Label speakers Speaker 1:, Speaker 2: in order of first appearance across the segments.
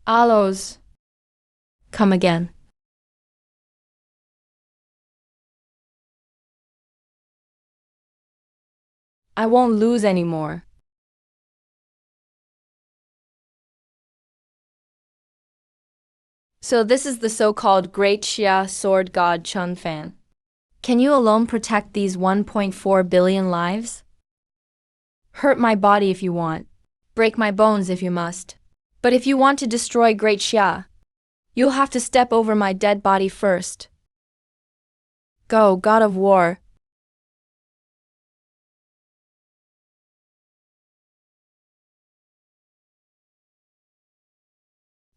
Speaker 1: Aloes, come again. I won't lose anymore. So this is the so-called Great Xia Sword God Chun Fan. Can you alone protect these 1.4 billion lives? Hurt my body if you want. Break my bones if you must. But if you want to destroy Great Xia, you'll have to step over my dead body first. Go, God of War.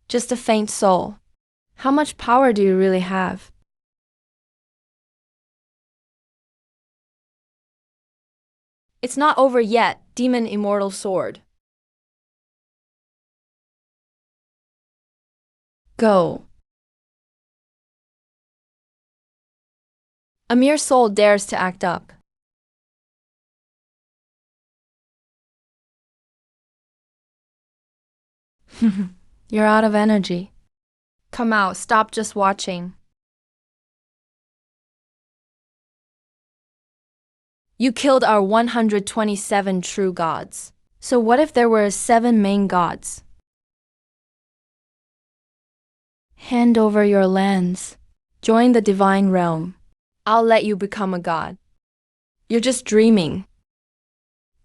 Speaker 1: Just a faint soul. How much power do you really have? It's not over yet, Demon Immortal Sword. Go. A mere soul dares to act up. You're out of energy. Come out, stop just watching. You killed our 127 true gods. So what if there were 7 main gods? Hand over your lands. Join the divine realm. I'll let you become a god. You're just dreaming.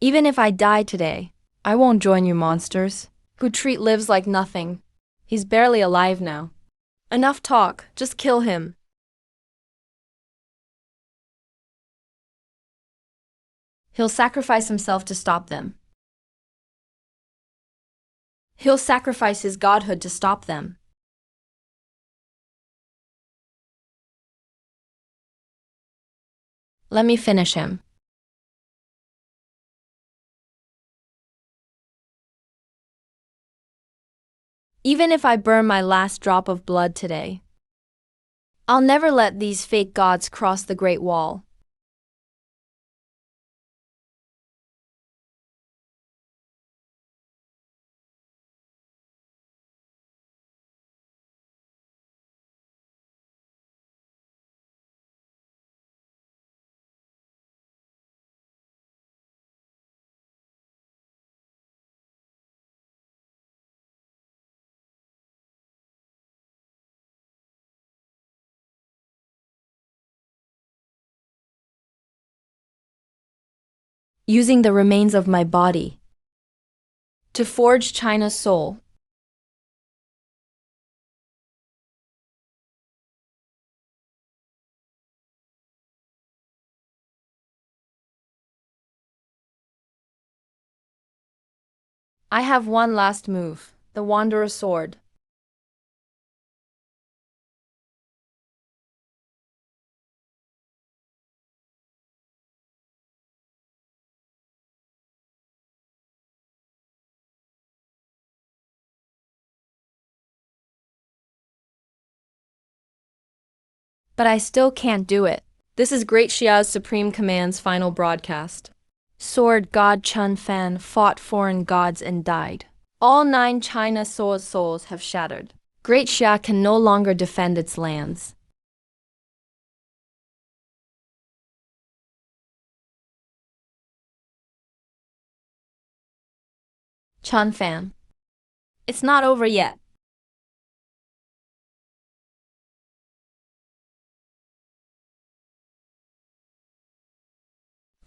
Speaker 1: Even if I die today, I won't join you monsters who treat lives like nothing. He's barely alive now. Enough talk, just kill him. He'll sacrifice himself to stop them. He'll sacrifice his godhood to stop them. Let me finish him. Even if I burn my last drop of blood today, I'll never let these fake gods cross the Great Wall. Using the remains of my body to forge China's soul. I have one last move, the Wanderer Sword. But I still can't do it. This is Great Xiao's Supreme Command's final broadcast. Sword God Chun Fan fought foreign gods and died. All 9 China sword souls have shattered. Great Xia can no longer defend its lands. Chun Fan. It's not over yet.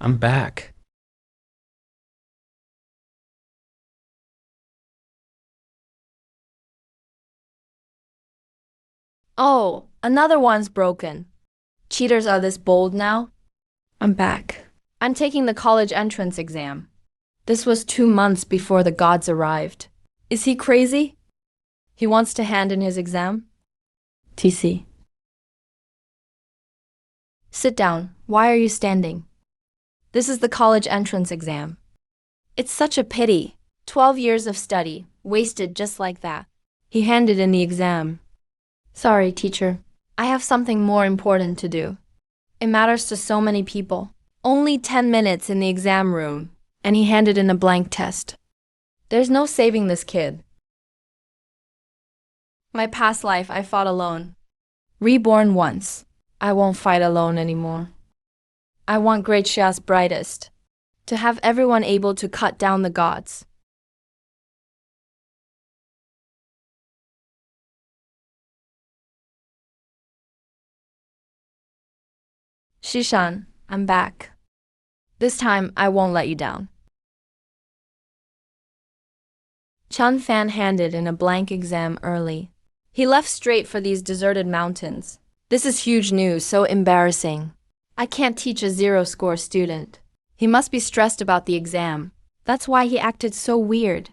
Speaker 2: I'm back.
Speaker 1: Oh, another one's broken. Cheaters are this bold now? I'm back. I'm taking the college entrance exam. This was 2 months before the gods arrived. Is he crazy? He wants to hand in his exam? TC. Sit down. Why are you standing? This is the college entrance exam. It's such a pity. 12 years of study, wasted just like that. He handed in the exam. Sorry, teacher. I have something more important to do. It matters to so many people. Only 10 minutes in the exam room, and he handed in a blank test. There's no saving this kid. My past life, I fought alone. Reborn once. I won't fight alone anymore. I want Great Shia's brightest. To have everyone able to cut down the gods. Shishan, I'm back. This time, I won't let you down. Chun Fan handed in a blank exam early. He left straight for these deserted mountains. This is huge news, so embarrassing. I can't teach a zero-score student. He must be stressed about the exam. That's why he acted so weird.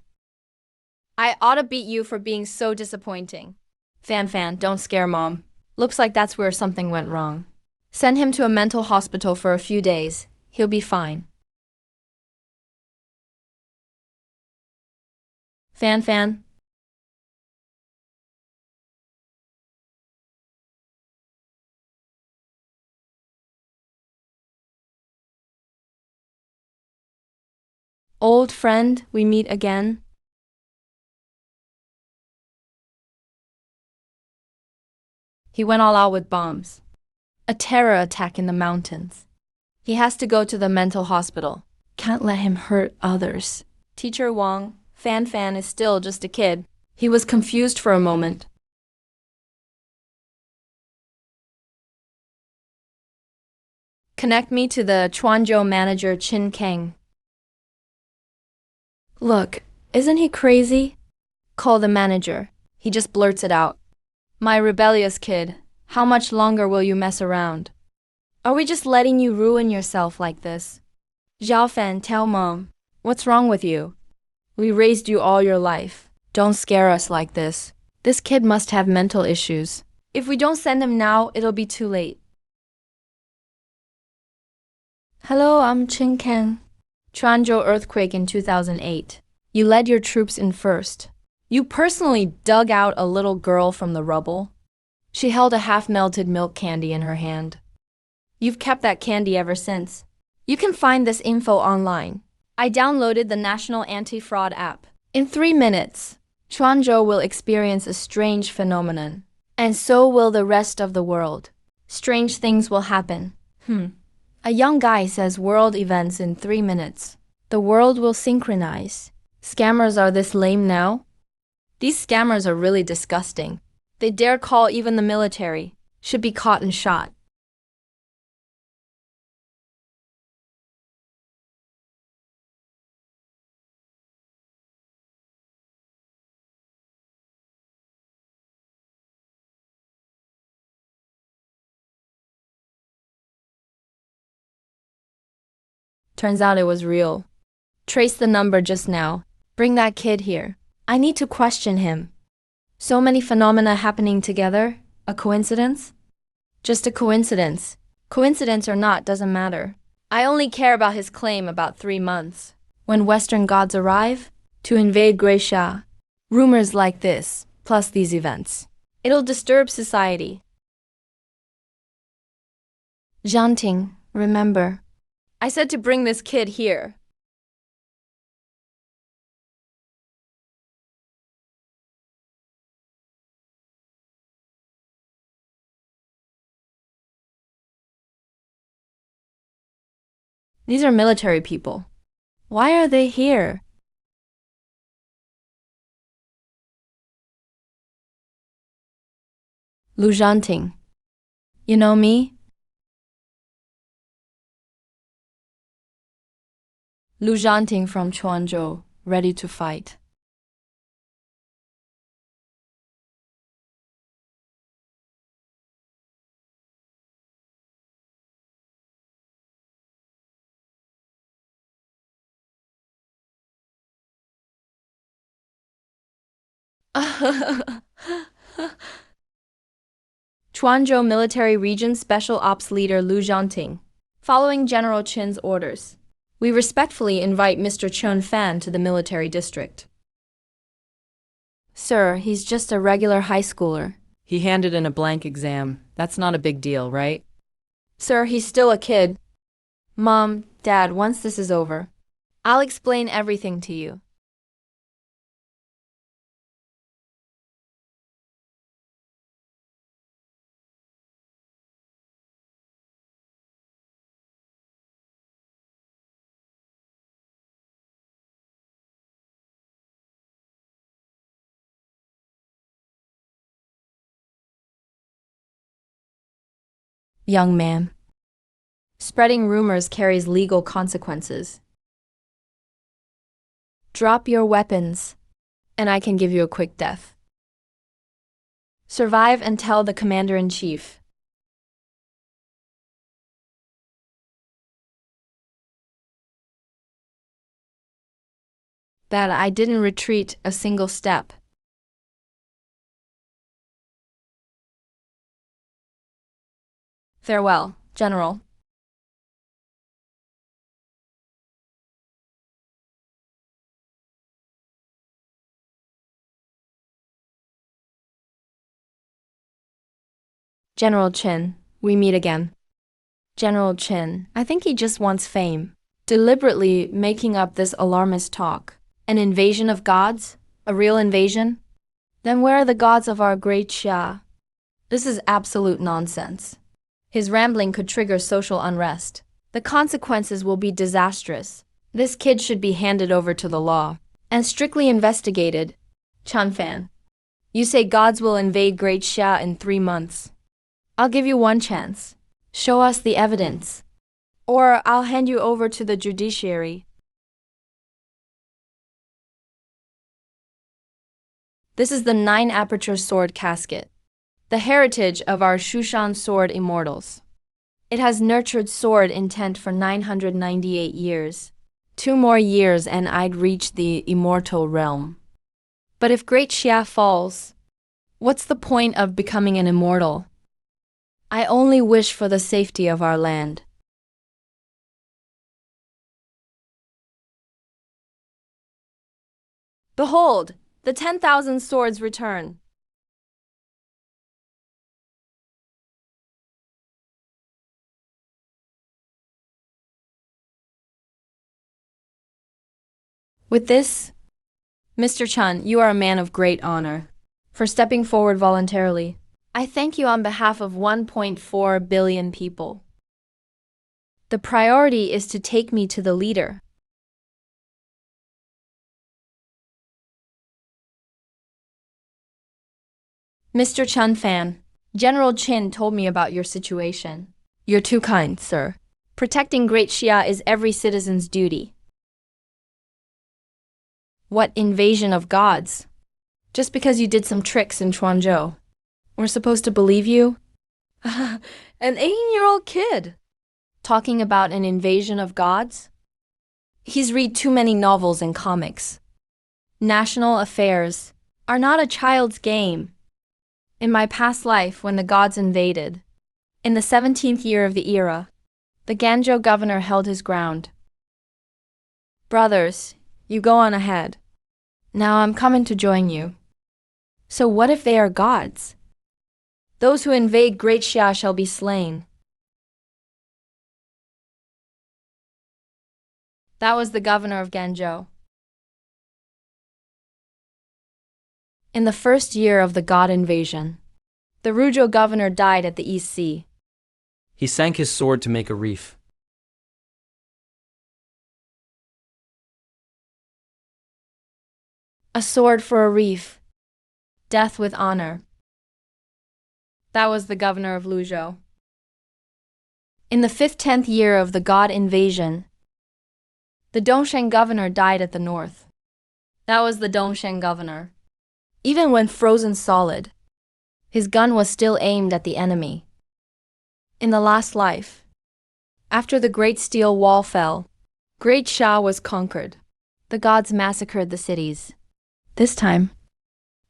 Speaker 1: I ought to beat you for being so disappointing. Fan, don't scare Mom. Looks like that's where something went wrong. Send him to a mental hospital for a few days. He'll be fine. Fan. Old friend, we meet again. He went all out with bombs. A terror attack in the mountains. He has to go to the mental hospital. Can't let him hurt others. Teacher Wang, Fan is still just a kid. He was confused for a moment. Connect me to the Chuanzhou manager Qin Kang. Look, isn't he crazy? Call the manager. He just blurts it out. My rebellious kid, how much longer will you mess around? Are we just letting you ruin yourself like this? Xiaofan, tell Mom. What's wrong with you? We raised you all your life. Don't scare us like this. This kid must have mental issues. If we don't send him now, it'll be too late. Hello, I'm Qin Ken. Chuanzhou earthquake in 2008. You led your troops in first. You personally dug out a little girl from the rubble. She held a half-melted milk candy in her hand. You've kept that candy ever since. You can find this info online. I downloaded the National Anti-Fraud app. In 3 minutes, Chuanzhou will experience a strange phenomenon. And so will the rest of the world. Strange things will happen. A young guy says world events in 3 minutes. The world will synchronize. Scammers are this lame now? These scammers are really disgusting. They dare call even the military. Should be caught and shot. Turns out it was real. Trace the number just now. Bring that kid here. I need to question him. So many phenomena happening together. A coincidence? Just a coincidence. Coincidence or not doesn't matter. I only care about his claim about 3 months. When Western gods arrive to invade Grecia. Rumors like this, plus these events. It'll disturb society. Zhanting, remember. I said to bring this kid here. These are military people. Why are they here? Lu Zhanting. You know me? Lu Zhanting from Chuanzhou, ready to fight. Chuanzhou Military Region Special Ops Leader Lu Zhanting. Following General Qin's orders, we respectfully invite Mr. Chun Fan to the military district. Sir, he's just a regular high schooler.
Speaker 2: He handed in a blank exam. That's not a big deal, right?
Speaker 1: Sir, he's still a kid. Mom, Dad, once this is over, I'll explain everything to you. young man. Spreading rumors carries legal consequences. Drop your weapons, and I can give you a quick death. Survive and tell the commander-in-chief. That I didn't retreat a single step. Farewell, General. General Chin, we meet again. General Chin, I think he just wants fame. Deliberately making up this alarmist talk. An invasion of gods? A real invasion? Then where are the gods of our great Shah? This is absolute nonsense. His rambling could trigger social unrest. The consequences will be disastrous. This kid should be handed over to the law and strictly investigated. Chunfan, you say gods will invade Great Shah in 3 months. I'll give you one chance. Show us the evidence, or I'll hand you over to the judiciary. This is the 9-aperture sword casket, the heritage of our Shushan sword immortals. It has nurtured sword intent for 998 years. 2 more years and I'd reach the immortal realm. But if Great Xia falls, what's the point of becoming an immortal? I only wish for the safety of our land. Behold, the 10,000 swords return. With this, Mr. Chun, you are a man of great honor. For stepping forward voluntarily, I thank you on behalf of 1.4 billion people. The priority is to take me to the leader. Mr. Chun Fan, General Chin told me about your situation. You're too kind, sir. Protecting Great Xia is every citizen's duty. What invasion of gods? Just because you did some tricks in Chuanzhou. We're supposed to believe you? An 18-year-old kid. Talking about an invasion of gods? He's read too many novels and comics. National affairs are not a child's game. In my past life, when the gods invaded, in the 17th year of the era, the Ganzhou governor held his ground. Brothers, you go on ahead. Now I'm coming to join you. So what if they are gods? Those who invade Great Xia shall be slain. That was the governor of Ganzhou. In the first year of the god invasion, the Ruzhou governor died at the East Sea.
Speaker 3: He sank his sword to make a reef.
Speaker 1: A sword for a reef. Death with honor. That was the governor of Luzhou. In the 10th year of the god invasion, the Dongshan governor died at the north. That was the Dongshan governor. Even when frozen solid, his gun was still aimed at the enemy. In the last life, after the Great Steel Wall fell, Great Xia was conquered. The gods massacred the cities. This time,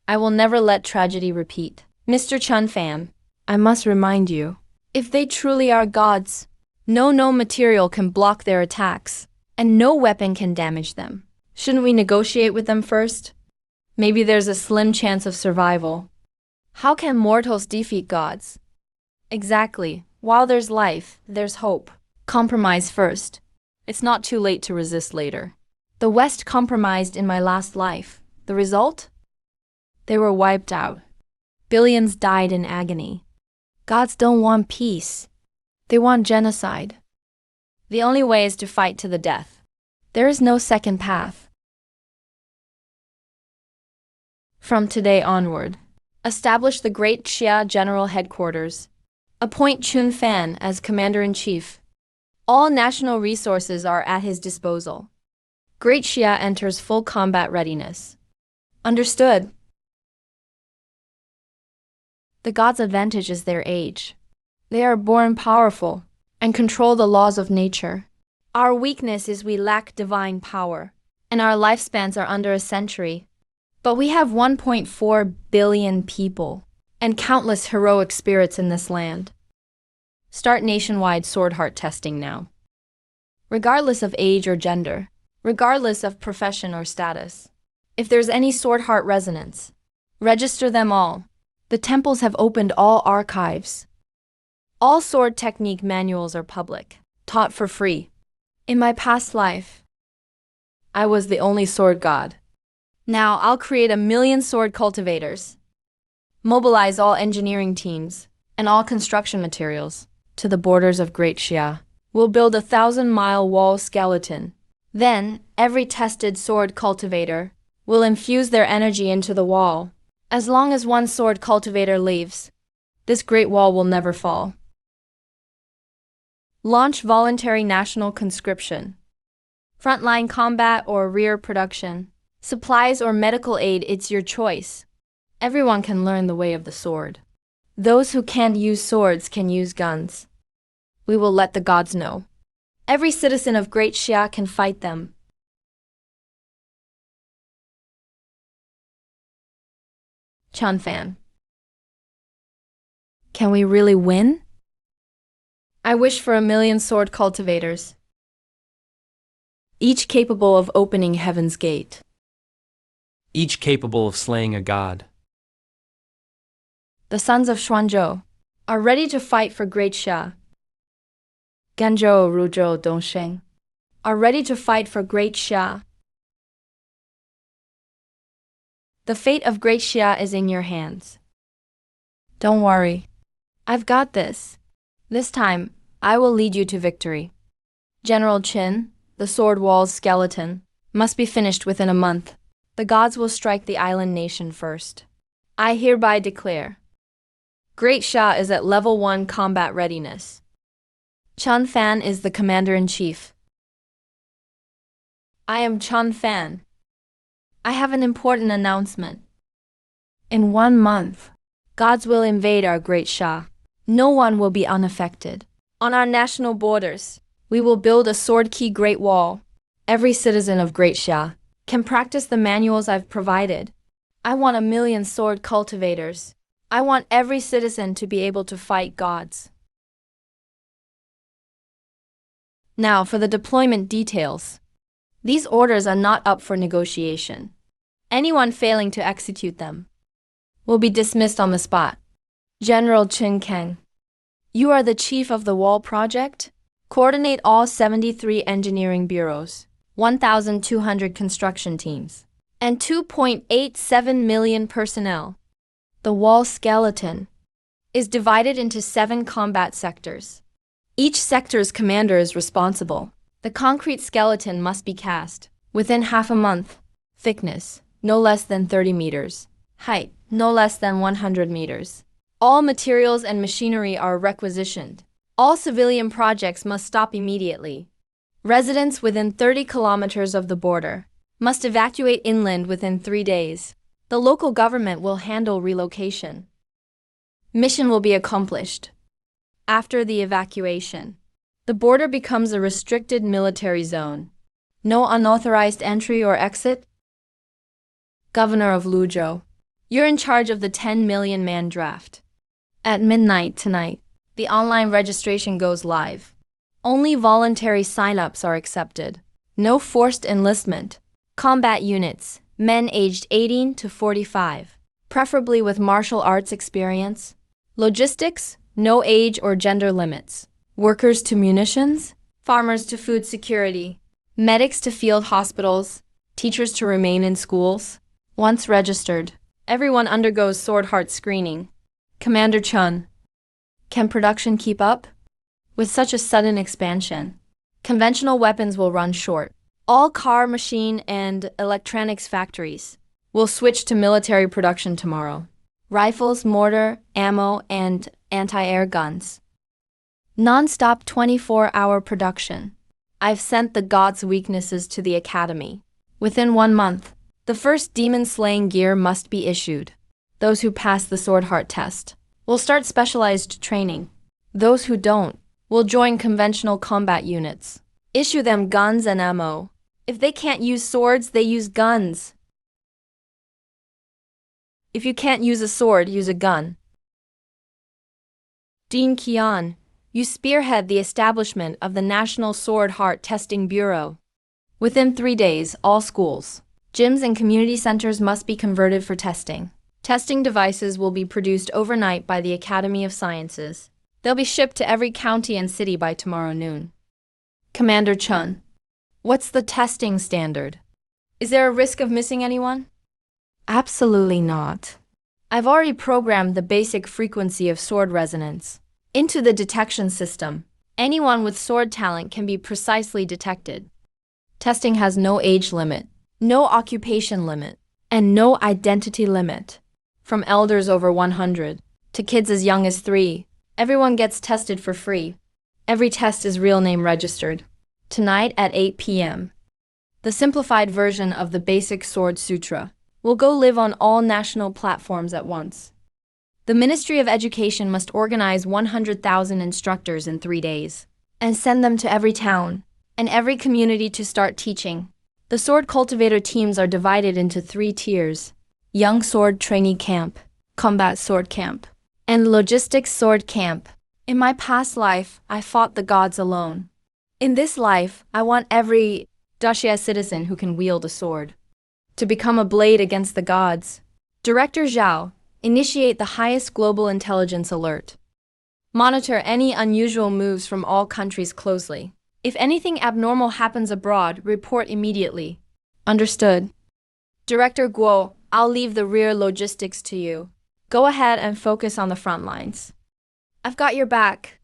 Speaker 1: I will never let tragedy repeat. Mr. Chun Fan, I must remind you, if they truly are gods, no material can block their attacks, and no weapon can damage them. Shouldn't we negotiate with them first? Maybe there's a slim chance of survival. How can mortals defeat gods? Exactly. While there's life, there's hope. Compromise first. It's not too late to resist later. The West compromised in my last life. The result? They were wiped out. Billions died in agony. Gods don't want peace. They want genocide. The only way is to fight to the death. There is no second path. From today onward, establish the Great Xia General Headquarters Appoint Chun Fan as Commander-in-Chief. All national resources are at his disposal. Great Xia enters full combat readiness. Understood. The gods' advantage is their age. They are born powerful and control the laws of nature. Our weakness is we lack divine power, and our lifespans are under a century. But we have 1.4 billion people and countless heroic spirits in this land. Start nationwide sword heart testing now. Regardless of age or gender, regardless of profession or status, if there's any sword heart resonance, register them all. The temples have opened all archives. All sword technique manuals are public, taught for free. In my past life, I was the only sword god. Now I'll create 1 million sword cultivators. Mobilize all engineering teams and all construction materials to the borders of Great Xia. We'll build a 1,000-mile wall skeleton. Then, every tested sword cultivator will infuse their energy into the wall. As long as one sword cultivator leaves, this great wall will never fall. Launch voluntary national conscription. Frontline combat or rear production. Supplies or medical aid, it's your choice. Everyone can learn the way of the sword. Those who can't use swords can use guns. We will let the gods know. Every citizen of Great Xia can fight them. Chun Fan. Can we really win? I wish for 1 million sword cultivators, each capable of opening heaven's gate.
Speaker 3: Each capable of slaying a god.
Speaker 1: The sons of Xuanzhou are ready to fight for Great Xia. Ganzhou, Ruzhou, Dongsheng are ready to fight for Great Xia. The fate of Great Xia is in your hands. Don't worry. I've got this. This time, I will lead you to victory. General Qin, the sword wall's skeleton, must be finished within a month. The gods will strike the island nation first. I hereby declare, Great Xia is at level 1 combat readiness. Chun Fan is the commander-in-chief. I am Chun Fan. I have an important announcement. In 1 month, gods will invade our Great Xia. No one will be unaffected. On our national borders, we will build a sword-key Great Wall. Every citizen of Great Xia can practice the manuals I've provided. I want 1 million sword cultivators. I want every citizen to be able to fight gods. Now for the deployment details. These orders are not up for negotiation. Anyone failing to execute them will be dismissed on the spot. General Qin Kang, you are the chief of the wall project. Coordinate all 73 engineering bureaus, 1,200 construction teams, and 2.87 million personnel. The wall skeleton is divided into 7 combat sectors. Each sector's commander is responsible. The concrete skeleton must be cast within half a month. Thickness, no less than 30 meters. Height, no less than 100 meters. All materials and machinery are requisitioned. All civilian projects must stop immediately. Residents within 30 kilometers of the border must evacuate inland within 3 days. The local government will handle relocation. Mission will be accomplished. After the evacuation, the border becomes a restricted military zone. No unauthorized entry or exit. Governor of Luzhou, you're in charge of the 10 million man draft. At midnight tonight, the online registration goes live. Only voluntary sign-ups are accepted. No forced enlistment. Combat units, men aged 18 to 45, preferably with martial arts experience. Logistics, no age or gender limits. Workers to munitions, farmers to food security, medics to field hospitals, teachers to remain in schools. Once registered, everyone undergoes sword heart screening. Commander Chun, can production keep up? With such a sudden expansion, conventional weapons will run short. All car, machine, and electronics factories will switch to military production tomorrow. Rifles, mortar, ammo, and anti-air guns. Non-stop 24-hour production. I've sent the gods' weaknesses to the academy. Within 1 month, the first demon-slaying gear must be issued. Those who pass the sword heart test will start specialized training. Those who don't will join conventional combat units. Issue them guns and ammo. If they can't use swords, they use guns. If you can't use a sword, use a gun. Dean Kian, you spearhead the establishment of the National Sword Heart Testing Bureau. Within 3 days, all schools, gyms, and community centers must be converted for testing. Testing devices will be produced overnight by the Academy of Sciences. They'll be shipped to every county and city by tomorrow noon. Commander Chun, what's the testing standard? Is there a risk of missing anyone? Absolutely not. I've already programmed the basic frequency of sword resonance into the detection system. Anyone with sword talent can be precisely detected. Testing has no age limit, no occupation limit, and no identity limit. From elders over 100 to kids as young as 3, everyone gets tested for free. Every test is real name registered. Tonight at 8 p.m., the simplified version of the basic sword sutra will go live on all national platforms at once. The Ministry of Education must organize 100,000 instructors in 3 days and send them to every town and every community to start teaching. The sword cultivator teams are divided into 3 tiers: Young Sword Trainee Camp, Combat Sword Camp, and Logistics Sword Camp. In my past life, I fought the gods alone. In this life, I want every Daxia citizen who can wield a sword to become a blade against the gods. Director Zhao, initiate the highest global intelligence alert. Monitor any unusual moves from all countries closely. If anything abnormal happens abroad, report immediately. Understood. Director Guo, I'll leave the rear logistics to you. Go ahead and focus on the front lines. I've got your back.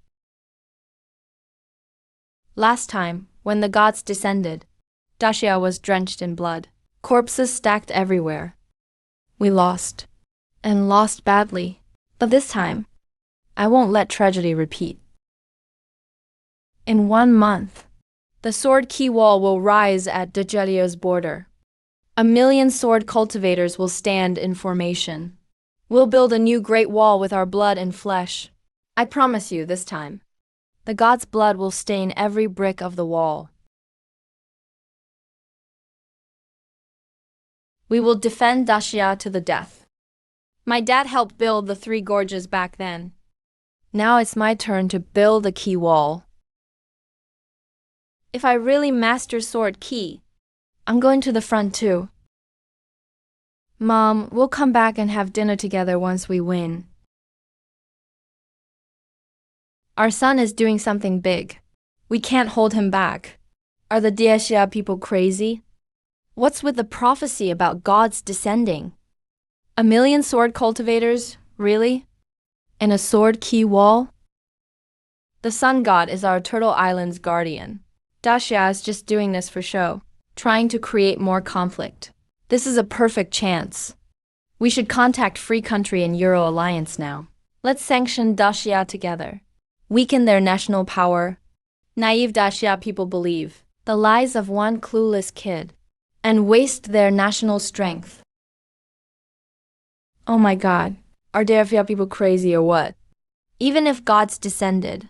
Speaker 1: Last time, when the gods descended, Daxia was drenched in blood. Corpses stacked everywhere. We lost, and lost badly. But this time, I won't let tragedy repeat. In 1 month, the sword key wall will rise at Dagelio's border. 1 million sword cultivators will stand in formation. We'll build a new great wall with our blood and flesh. I promise you this time, the god's blood will stain every brick of the wall. We will defend Daxia to the death. My dad helped build the 3 gorges back then. Now it's my turn to build a key wall. If I really master sword key, I'm going to the front too. Mom, we'll come back and have dinner together once we win. Our son is doing something big. We can't hold him back. Are the Daxia people crazy? What's with the prophecy about gods descending? 1 million sword cultivators, really? And a sword key wall? The sun god is our Turtle Island's guardian. Daxia is just doing this for show, trying to create more conflict. This is a perfect chance. We should contact Free Country and Euro Alliance now. Let's sanction Daxia together. Weaken their national power. Naive Daxia people believe the lies of one clueless kid and waste their national strength. Oh my god, are Daxia people crazy or what? Even if gods descended,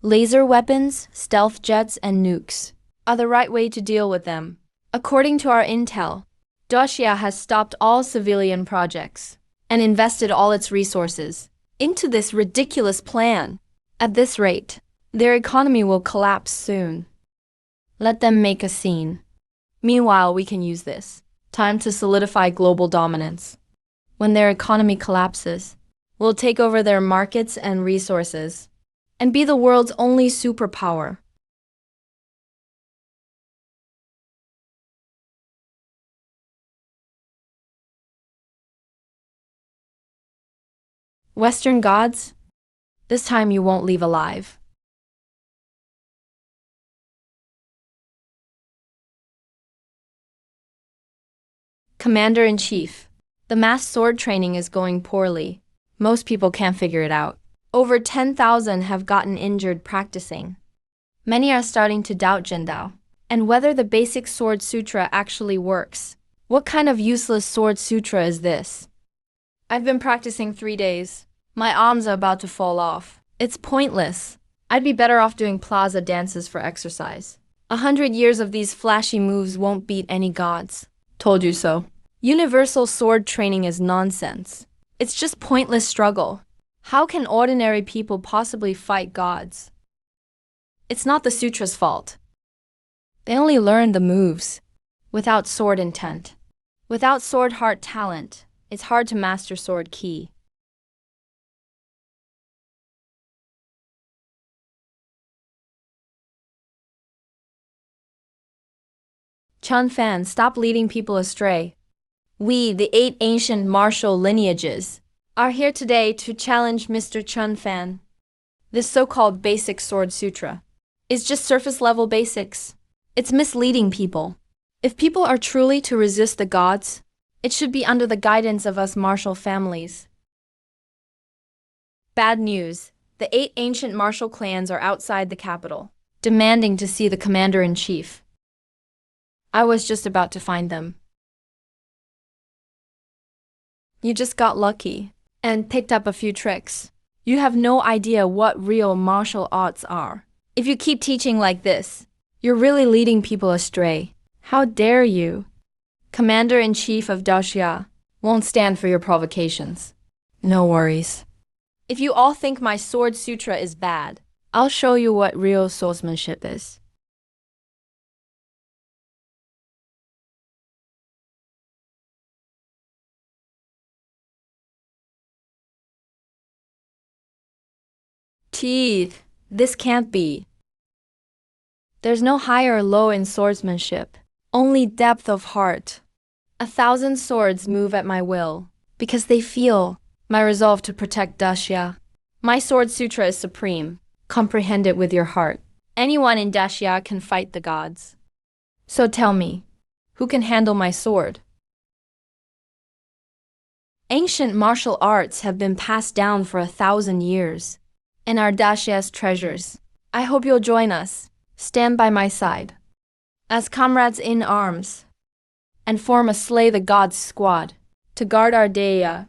Speaker 1: laser weapons, stealth jets, and nukes are the right way to deal with them. According to our intel, Daxia has stopped all civilian projects and invested all its resources into this ridiculous plan. At this rate, their economy will collapse soon. Let them make a scene. Meanwhile, we can use this time to solidify global dominance. When their economy collapses, we'll take over their markets and resources and be the world's only superpower. Western gods, this time you won't leave alive. Commander-in-Chief, the mass sword training is going poorly. Most people can't figure it out. Over 10,000 have gotten injured practicing. Many are starting to doubt Jindao and whether the basic sword sutra actually works. What kind of useless sword sutra is this? I've been practicing 3 days. My arms are about to fall off. It's pointless. I'd be better off doing plaza dances for exercise. 100 years of these flashy moves won't beat any gods. Told you so. Universal sword training is nonsense. It's just pointless struggle. How can ordinary people possibly fight gods? It's not the sutra's fault. They only learn the moves without sword intent. Without sword heart talent, it's hard to master sword ki. Chun Fan, stop leading people astray. We, the 8 ancient martial lineages, are here today to challenge Mr. Chun Fan. This so-called basic sword sutra is just surface-level basics. It's misleading people. If people are truly to resist the gods, it should be under the guidance of us martial families. Bad news. The 8 ancient martial clans are outside the capital, demanding to see the commander-in-chief. I was just about to find them. You just got lucky and picked up a few tricks. You have no idea what real martial arts are. If you keep teaching like this, you're really leading people astray. How dare you? Commander-in-Chief of Daxia won't stand for your provocations. No worries. If you all think my sword sutra is bad, I'll show you what real swordsmanship is. Teeth. This can't be. There's no high or low in swordsmanship, only depth of heart. 1,000 swords move at my will, because they feel my resolve to protect Daxia. My sword sutra is supreme. Comprehend it with your heart. Anyone in Daxia can fight the gods. So tell me, who can handle my sword? Ancient martial arts have been passed down for 1,000 years, and are Daxia's treasures. I hope you'll join us. Stand by my side as comrades in arms and form a Slay the Gods squad to guard our Daya.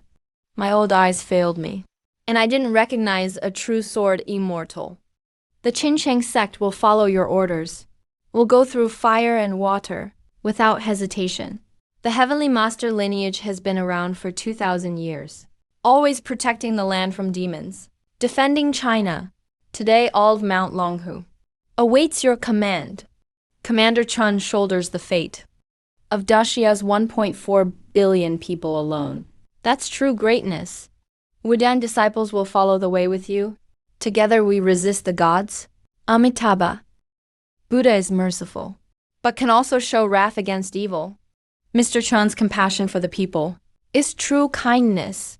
Speaker 1: My old eyes failed me, and I didn't recognize a true sword immortal. The Qincheng sect will follow your orders. We'll go through fire and water without hesitation. The Heavenly Master lineage has been around for 2,000 years, always protecting the land from demons, defending China. Today all of Mount Longhu awaits your command. Commander Chun shoulders the fate of Daxia's 1.4 billion people alone. That's true greatness. Wudan disciples will follow the way with you. Together we resist the gods. Amitabha. Buddha is merciful, but can also show wrath against evil. Mr. Chun's compassion for the people is true kindness.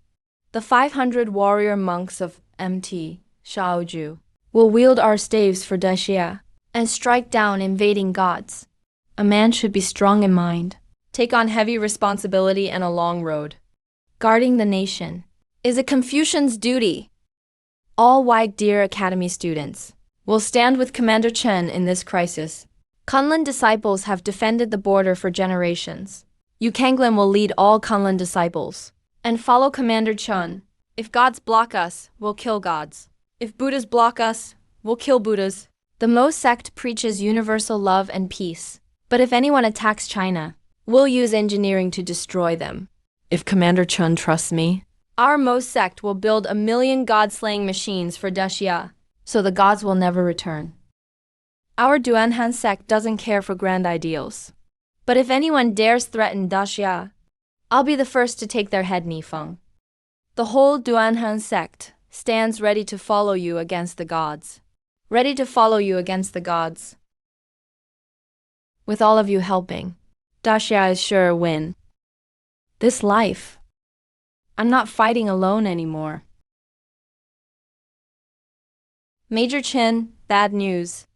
Speaker 1: The 500 warrior monks of MT Shaoju will wield our staves for Daxia and strike down invading gods. A man should be strong in mind, take on heavy responsibility and a long road. Guarding the nation is a Confucian's duty. All White Deer Academy students will stand with Commander Chen in this crisis. Kunlun disciples have defended the border for generations. Yu Kanglin will lead all Kunlun disciples and follow Commander Chen. If gods block us, we'll kill gods. If Buddhas block us, we'll kill Buddhas. The Mo sect preaches universal love and peace. But if anyone attacks China, we'll use engineering to destroy them. If Commander Chen trusts me, our Mo sect will build 1 million god-slaying machines for Daxia, so the gods will never return. Our Duanhan sect doesn't care for grand ideals. But if anyone dares threaten Daxia, I'll be the first to take their head, Nifeng. The whole Duanhan sect stands ready to follow you against the gods. Ready to follow you against the gods. With all of you helping, Daxia is sure a win. This life, I'm not fighting alone anymore. Major Chin, bad news.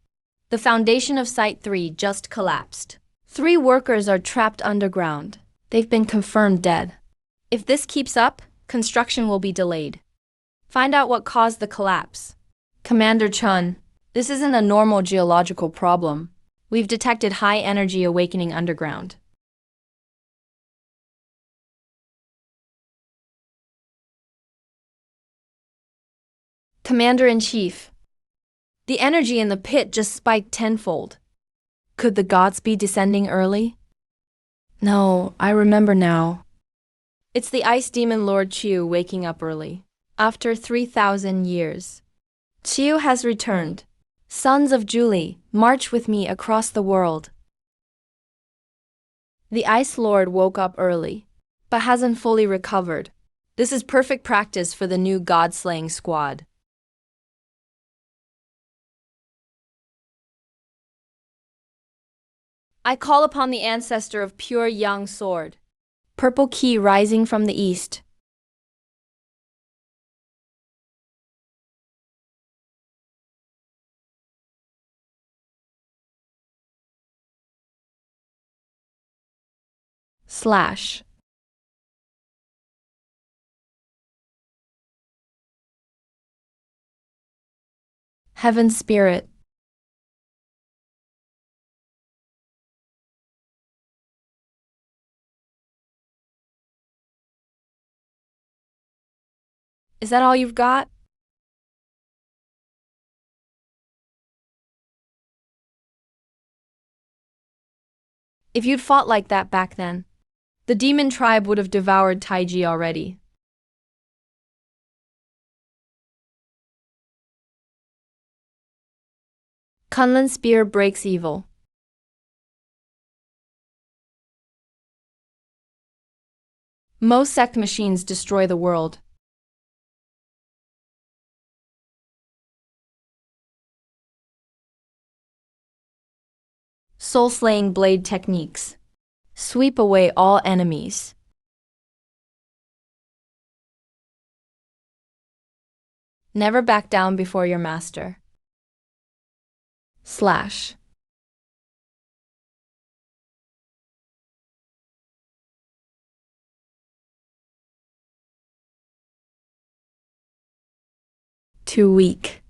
Speaker 1: The foundation of Site 3 just collapsed. 3 workers are trapped underground. They've been confirmed dead. If this keeps up, construction will be delayed. Find out what caused the collapse. Commander Chun, this isn't a normal geological problem. We've detected high-energy awakening underground. Commander-in-Chief, the energy in the pit just spiked tenfold. Could the gods be descending early? No, I remember now. It's the ice demon Lord Chiu waking up early. After 3,000 years. Chiu has returned. Sons of Julie, march with me across the world. The Ice Lord woke up early, but hasn't fully recovered. This is perfect practice for the new god-slaying squad. I call upon the ancestor of pure young sword. Purple key rising from the east. Slash. Heaven Spirit. Is that all you've got? If you'd fought like that back then, the demon tribe would have devoured Taiji already. Kunlun Spear breaks evil. Most sect machines destroy the world. Soul-slaying blade techniques. Sweep away all enemies. Never back down before your master. Slash. Too weak.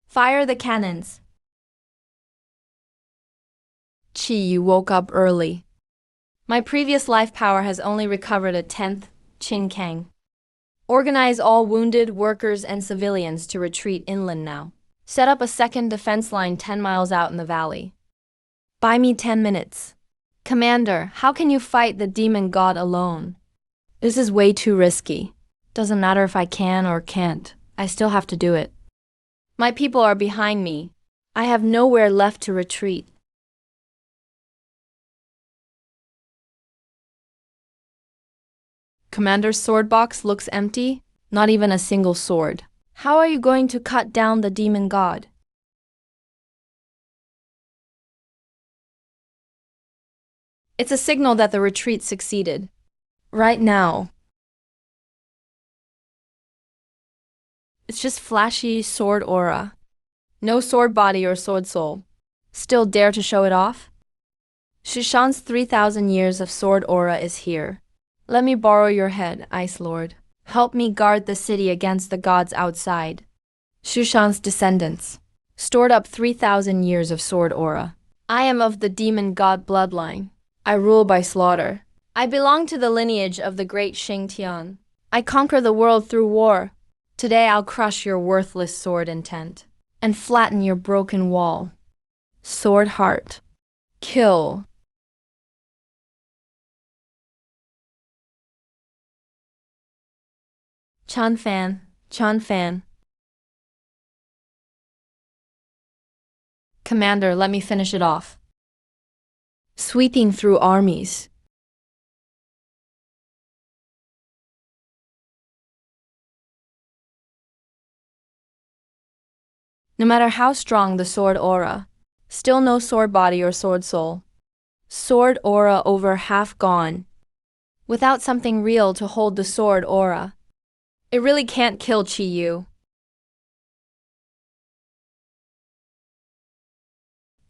Speaker 1: Fire the cannons. Chi, you woke up early. My previous life power has only recovered a 10th, Chin Kang. Organize all wounded workers and civilians to retreat inland now. Set up a second defense line 10 miles out in the valley. Buy me 10 minutes. Commander, how can you fight the demon god alone? This is way too risky. Doesn't matter if I can or can't. I still have to do it. My people are behind me. I have nowhere left to retreat. Commander's sword box looks empty, not even a single sword. How are you going to cut down the demon god? It's a signal that the retreat succeeded. Right now. It's just flashy sword aura. No sword body or sword soul. Still dare to show it off? Shushan's 3,000 years of sword aura is here. Let me borrow your head, Ice Lord. Help me guard the city against the gods outside. Shushan's descendants. Stored up 3,000 years of sword aura. I am of the demon god bloodline. I rule by slaughter. I belong to the lineage of the great Xing Tian. I conquer the world through war. Today I'll crush your worthless sword intent and flatten your broken wall. Sword heart. Kill. Chan Fan. Commander, let me finish it off. Sweeping through armies. No matter how strong the sword aura, still no sword body or sword soul. Sword aura over half gone. Without something real to hold the sword aura, it really can't kill Chi Yu.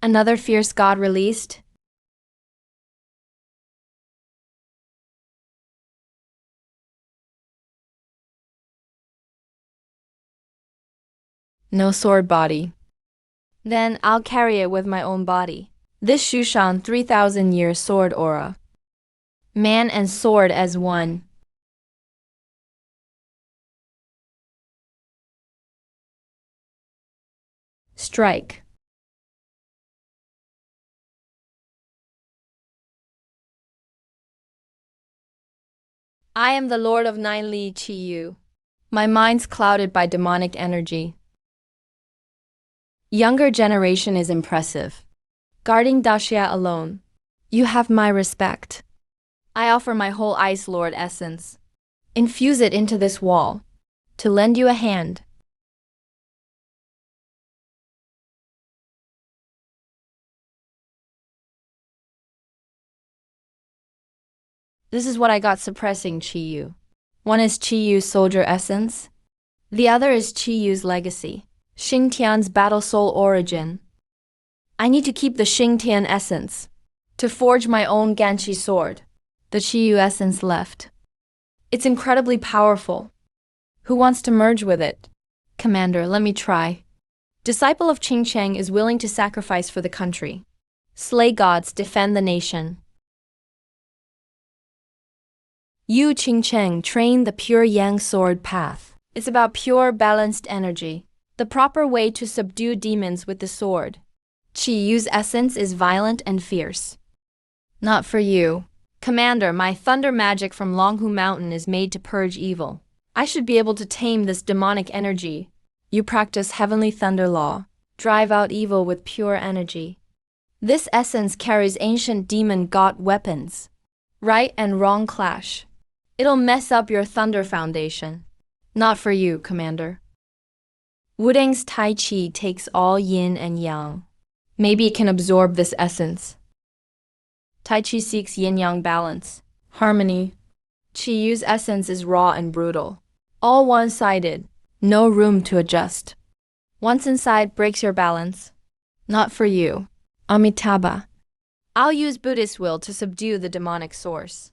Speaker 1: Another fierce god released. No sword body. Then I'll carry it with my own body. This Shushan 3,000-year sword aura. Man and sword as one. Strike. I am the Lord of Nine Li Chi Yu. My mind's clouded by demonic energy. Younger generation is impressive. Guarding Daxia alone. You have my respect. I offer my whole Ice Lord essence. Infuse it into this wall. To lend you a hand. This is what I got suppressing Chi Yu. One is Chi Yu's soldier essence. The other is Chi Yu's legacy. Xingtian's battle soul origin. I need to keep the Xingtian essence. To forge my own Ganqi sword. The Chi Yu essence left. It's incredibly powerful. Who wants to merge with it? Commander, let me try. Disciple of Qing Cheng is willing to sacrifice for the country. Slay gods, defend the nation. You, Qing Cheng, train the pure Yang sword path. It's about pure, balanced energy. The proper way to subdue demons with the sword. Qi Yu's essence is violent and fierce. Not for you. Commander, my thunder magic from Longhu Mountain is made to purge evil. I should be able to tame this demonic energy. You practice heavenly thunder law. Drive out evil with pure energy. This essence carries ancient demon god weapons. Right and wrong clash. It'll mess up your thunder foundation. Not for you, Commander. Wudang's Tai Chi takes all yin and yang. Maybe it can absorb this essence. Tai Chi seeks yin-yang balance, harmony. Qi Yu's essence is raw and brutal. All one-sided, no room to adjust. Once inside breaks your balance. Not for you. Amitabha. I'll use Buddhist will to subdue the demonic source.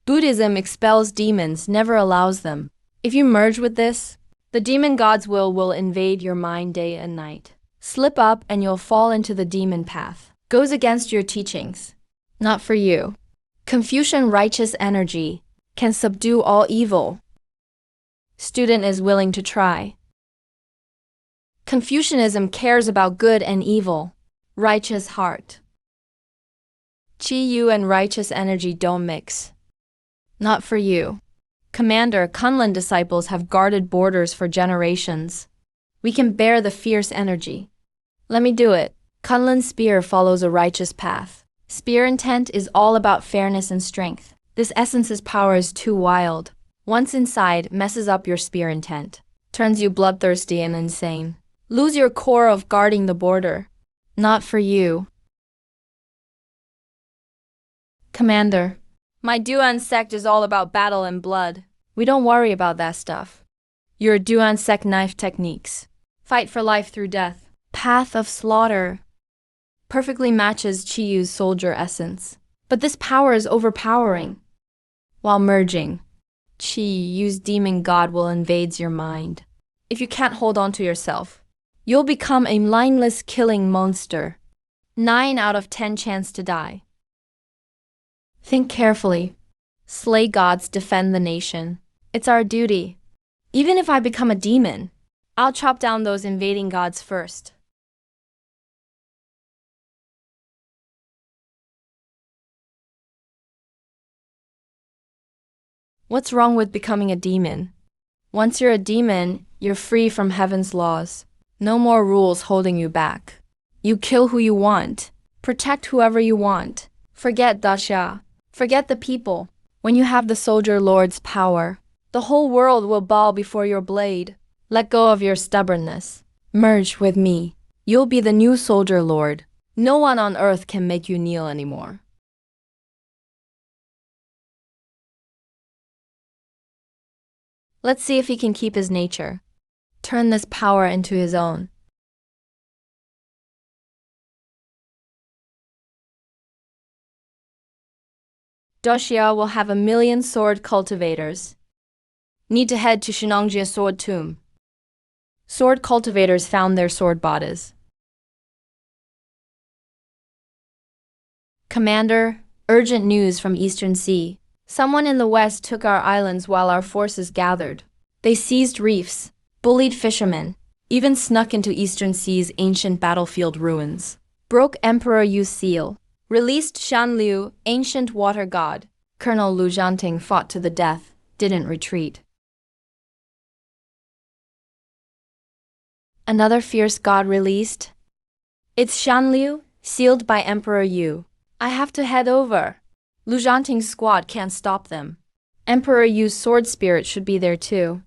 Speaker 1: Buddhism expels demons, never allows them. If you merge with this, the demon god's will invade your mind day and night. Slip up and you'll fall into the demon path. Goes against your teachings. Not for you. Confucian righteous energy can subdue all evil. Student is willing to try. Confucianism cares about good and evil. Righteous heart. Qi Yu and righteous energy don't mix. Not for you. Commander, Kunlun disciples have guarded borders for generations. We can bear the fierce energy. Let me do it. Kunlun's spear follows a righteous path. Spear intent is all about fairness and strength. This essence's power is too wild. Once inside, messes up your spear intent. Turns you bloodthirsty and insane. Lose your core of guarding the border. Not for you. Commander, my Duan sect is all about battle and blood. We don't worry about that stuff. Your Duan sect knife techniques. Fight for life through death. Path of slaughter. Perfectly matches Qi Yu's soldier essence. But this power is overpowering. While merging, Qi Yu's demon god will invade your mind. If you can't hold on to yourself, you'll become a mindless killing monster. 9 out of 10 chance to die. Think carefully. Slay gods, defend the nation. It's our duty. Even if I become a demon, I'll chop down those invading gods first. What's wrong with becoming a demon? Once you're a demon, you're free from heaven's laws. No more rules holding you back. You kill who you want. Protect whoever you want. Forget Daxia. Forget the people. When you have the soldier lord's power, the whole world will bow before your blade. Let go of your stubbornness. Merge with me. You'll be the new soldier lord. No one on earth can make you kneel anymore. Let's see if he can keep his nature. Turn this power into his own. Daxia will have 1,000,000 sword cultivators. Need to head to Shenangjia Sword Tomb. Sword cultivators found their sword bodies. Commander, urgent news from Eastern Sea. Someone in the west took our islands while our forces gathered. They seized reefs, bullied fishermen, even snuck into Eastern Sea's ancient battlefield ruins. Broke Emperor Yu's seal. Released Shan Liu, ancient water god. Colonel Lu Zhanting fought to the death, didn't retreat. Another fierce god released. It's Shan Liu, sealed by Emperor Yu. I have to head over. Lu Zhanting's squad can't stop them. Emperor Yu's sword spirit should be there too.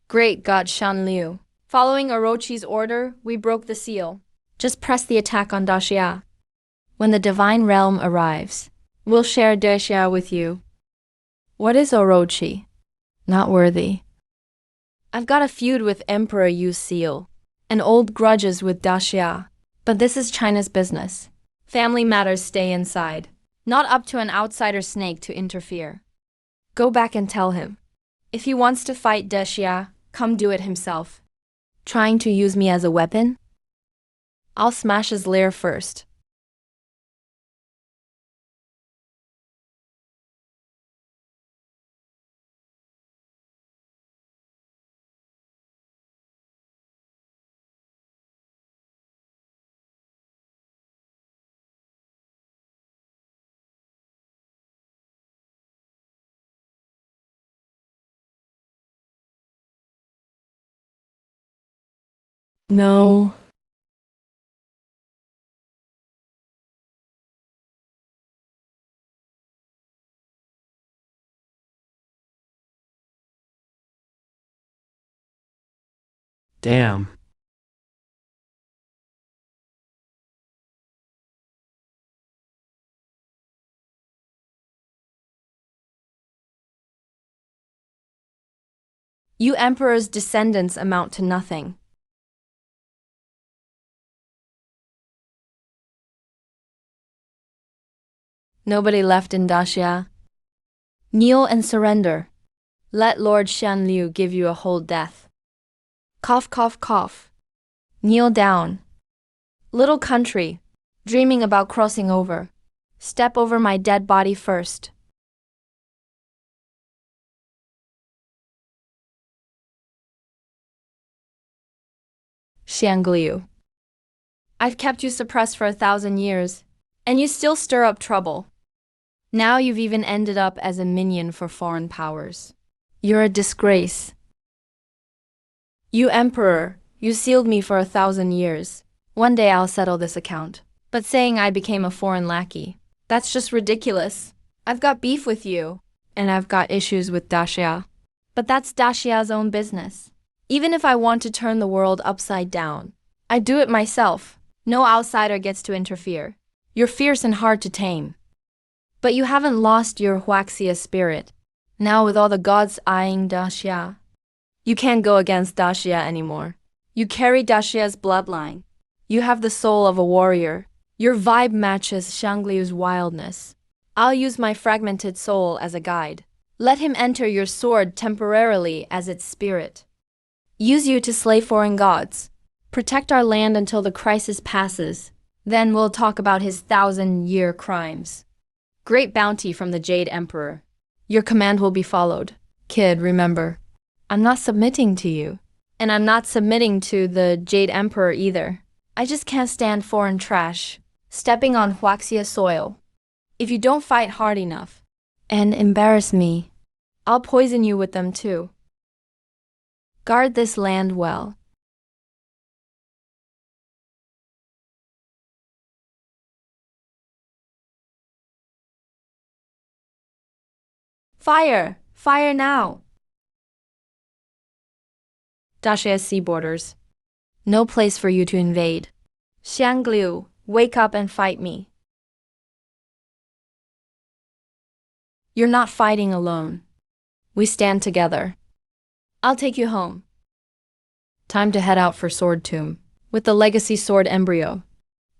Speaker 1: Great god Shan Liu. Following Orochi's order, we broke the seal. Just press the attack on Daxia. When the divine realm arrives, we'll share Daxia with you. What is Orochi? Not worthy. I've got a feud with Emperor Yu's seal, and old grudges with Daxia. But this is China's business. Family matters stay inside. Not up to an outsider snake to interfere. Go back and tell him. If he wants to fight Daxia, come do it himself. Trying to use me as a weapon? I'll smash his lair first. No.
Speaker 3: Damn.
Speaker 1: You emperor's descendants amount to nothing. Nobody left in Daxia. Kneel and surrender. Let Lord Shan Liu give you a whole death. Cough, cough, cough. Kneel down. Little country, dreaming about crossing over. Step over my dead body first. Shan Liu. I've kept you suppressed for 1,000 years, and you still stir up trouble. Now you've even ended up as a minion for foreign powers. You're a disgrace. You emperor, you sealed me for 1,000 years. One day I'll settle this account. But saying I became a foreign lackey, that's just ridiculous. I've got beef with you, and I've got issues with Daxia. But that's Daxia's own business. Even if I want to turn the world upside down, I do it myself. No outsider gets to interfere. You're fierce and hard to tame. But you haven't lost your Huaxia spirit. Now with all the gods eyeing Daxia, you can't go against Daxia anymore. You carry Daxia's bloodline. You have the soul of a warrior. Your vibe matches Shangliu's wildness. I'll use my fragmented soul as a guide. Let him enter your sword temporarily as its spirit. Use you to slay foreign gods. Protect our land until the crisis passes. Then we'll talk about his 1,000-year crimes. Great bounty from the Jade Emperor. Your command will be followed. Kid, remember, I'm not submitting to you. And I'm not submitting to the Jade Emperor either. I just can't stand foreign trash stepping on Huaxia soil. If you don't fight hard enough and embarrass me, I'll poison you with them too. Guard this land well. Fire! Fire now! Dashia's sea borders. No place for you to invade. Xiangliu, wake up and fight me. You're not fighting alone. We stand together. I'll take you home. Time to head out for Sword Tomb. With the legacy sword embryo,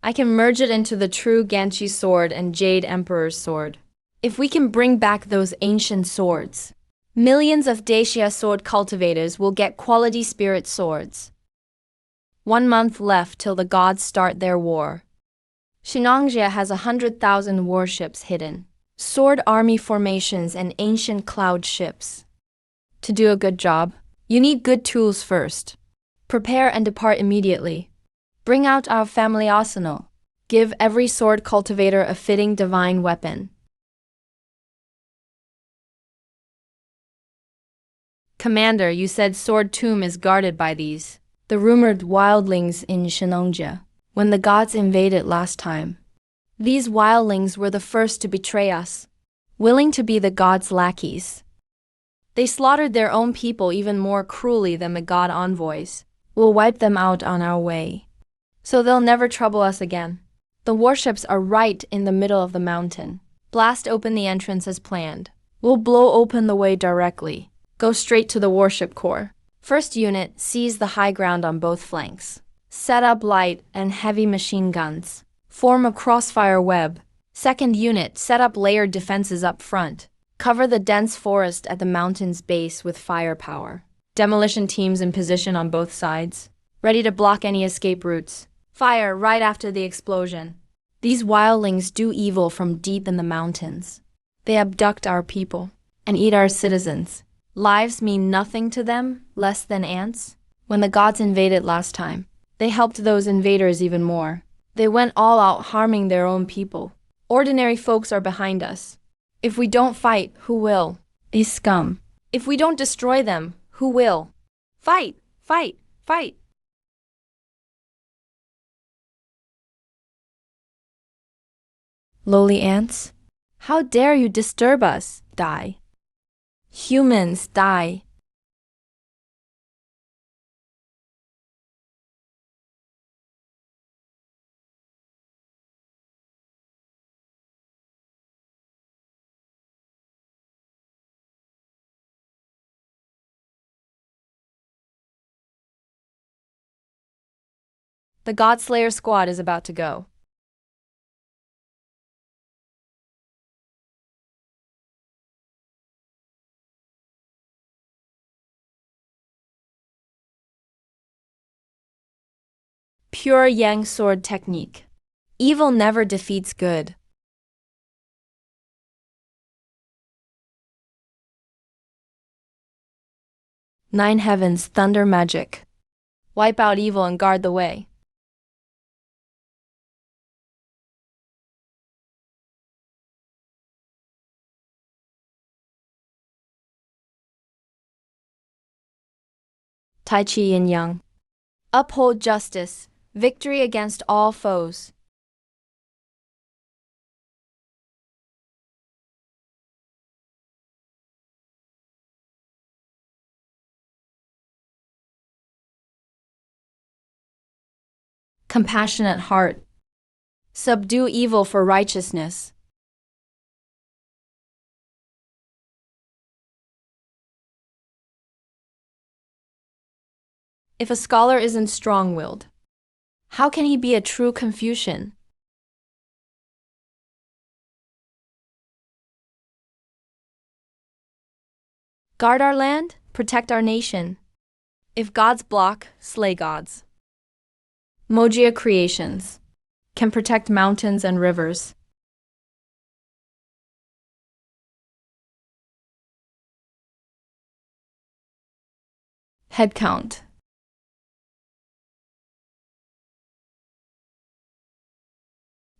Speaker 1: I can merge it into the true Ganchi sword and Jade Emperor's sword. If we can bring back those ancient swords, millions of Dacia sword cultivators will get quality spirit swords. 1 month left till the gods start their war. Shinongjia has 100,000 warships hidden, sword army formations and ancient cloud ships. To do a good job, you need good tools first. Prepare and depart immediately. Bring out our family arsenal. Give every sword cultivator a fitting divine weapon. Commander, you said Sword Tomb is guarded by these, the rumored wildlings in Shinongjia, when the gods invaded last time. These wildlings were the first to betray us, willing to be the gods' lackeys. They slaughtered their own people even more cruelly than the god envoys. We'll wipe them out on our way, so they'll never trouble us again. The warships are right in the middle of the mountain. Blast open the entrance as planned. We'll blow open the way directly. Go straight to the warship core. First unit, seize the high ground on both flanks. Set up light and heavy machine guns. Form a crossfire web. Second unit, set up layered defenses up front. Cover the dense forest at the mountain's base with firepower. Demolition teams in position on both sides, ready to block any escape routes. Fire right after the explosion. These wildlings do evil from deep in the mountains. They abduct our people and eat our citizens. Lives mean nothing to them, less than ants. When the gods invaded last time, they helped those invaders even more. They went all out harming their own people. Ordinary folks are behind us. If we don't fight, who will? These scum. If we don't destroy them, who will? Fight! Fight! Fight! Lowly ants, how dare you disturb us? Die. Humans, die. The Godslayer squad is about to go. Pure Yang sword technique. Evil never defeats good. Nine Heavens thunder magic. Wipe out evil and guard the way. Tai Chi Yin Yang. Uphold justice, victory against all foes. Compassionate heart. Subdue evil for righteousness. If a scholar isn't strong-willed, how can he be a true Confucian? Guard our land, protect our nation. If gods block, slay gods. Mojia Creations can protect mountains and rivers. Head count.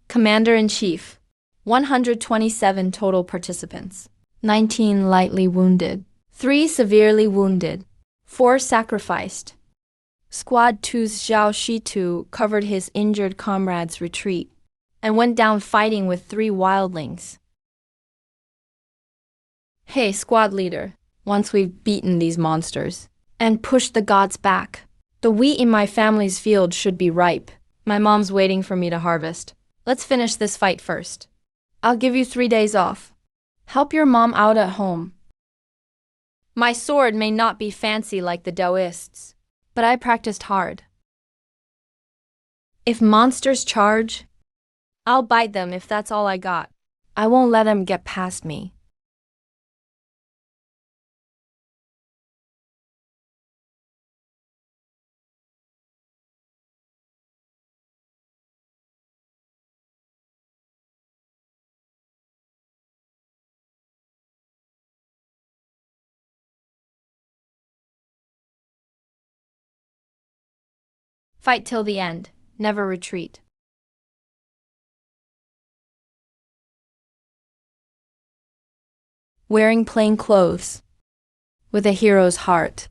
Speaker 1: Commander-in-Chief, 127 total participants. 19 lightly wounded, 3 severely wounded, 4 sacrificed. Squad 2's Zhao Shitu covered his injured comrade's retreat and went down fighting with 3 wildlings. Hey, squad leader, once we've beaten these monsters and pushed the gods back, the wheat in my family's field should be ripe. My mom's waiting for me to harvest. Let's finish this fight first. I'll give you 3 days off. Help your mom out at home. My sword may not be fancy like the Taoists, but I practiced hard. If monsters charge, I'll bite them if that's all I got. I won't let them get past me. Fight till the end, never retreat. Wearing plain clothes, with a hero's heart.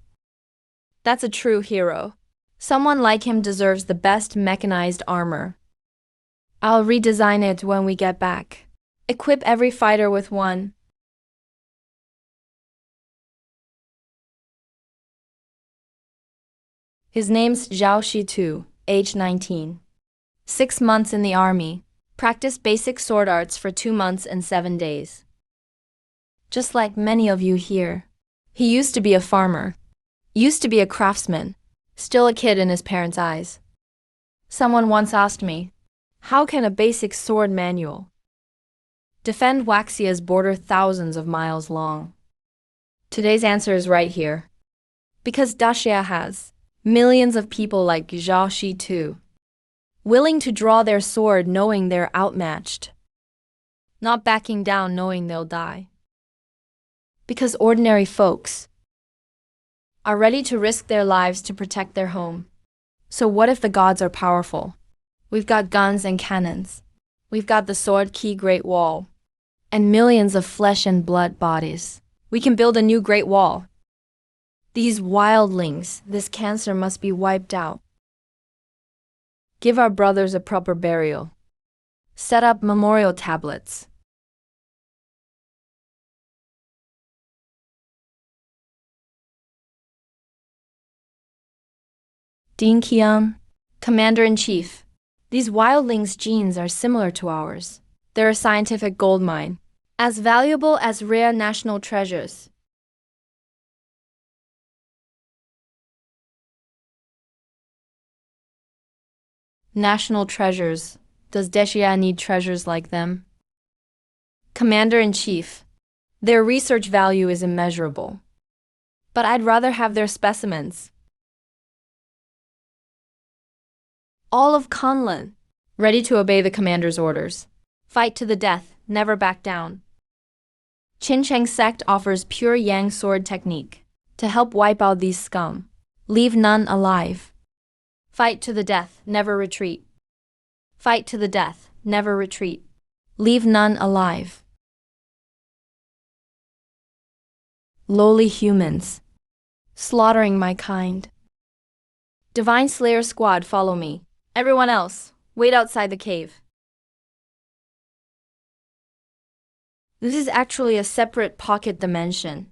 Speaker 1: That's a true hero. Someone like him deserves the best mechanized armor. I'll redesign it when we get back. Equip every fighter with one. His name's Zhao Shitu, age 19. 6 months in the army. Practiced basic sword arts for 2 months and 7 days. Just like many of you here. He used to be a farmer. Used to be a craftsman. Still a kid in his parents' eyes. Someone once asked me, how can a basic sword manual defend Waxia's border thousands of miles long? Today's answer is right here. Because Daxia has millions of people like Zhao Shitu, willing to draw their sword knowing they're outmatched, not backing down knowing they'll die. Because ordinary folks are ready to risk their lives to protect their home. So what if the gods are powerful? We've got guns and cannons. We've got the sword key Great Wall, and millions of flesh and blood bodies. We can build a new Great Wall. These wildlings, this cancer must be wiped out. Give our brothers a proper burial. Set up memorial tablets. Dean Qian, Commander-in-Chief. These wildlings' genes are similar to ours. They're a scientific goldmine, as valuable as rare national treasures. National treasures. Does Daxia need treasures like them? Commander-in-Chief. Their research value is immeasurable. But I'd rather have their specimens. All of Kunlun, ready to obey the commander's orders. Fight to the death, never back down. Qin Cheng sect offers pure yang sword technique to help wipe out these scum. Leave none alive. Fight to the death, never retreat. Fight to the death, never retreat. Leave none alive. Lowly humans, slaughtering my kind. Divine Slayer squad, follow me. Everyone else, wait outside the cave. This is actually a separate pocket dimension.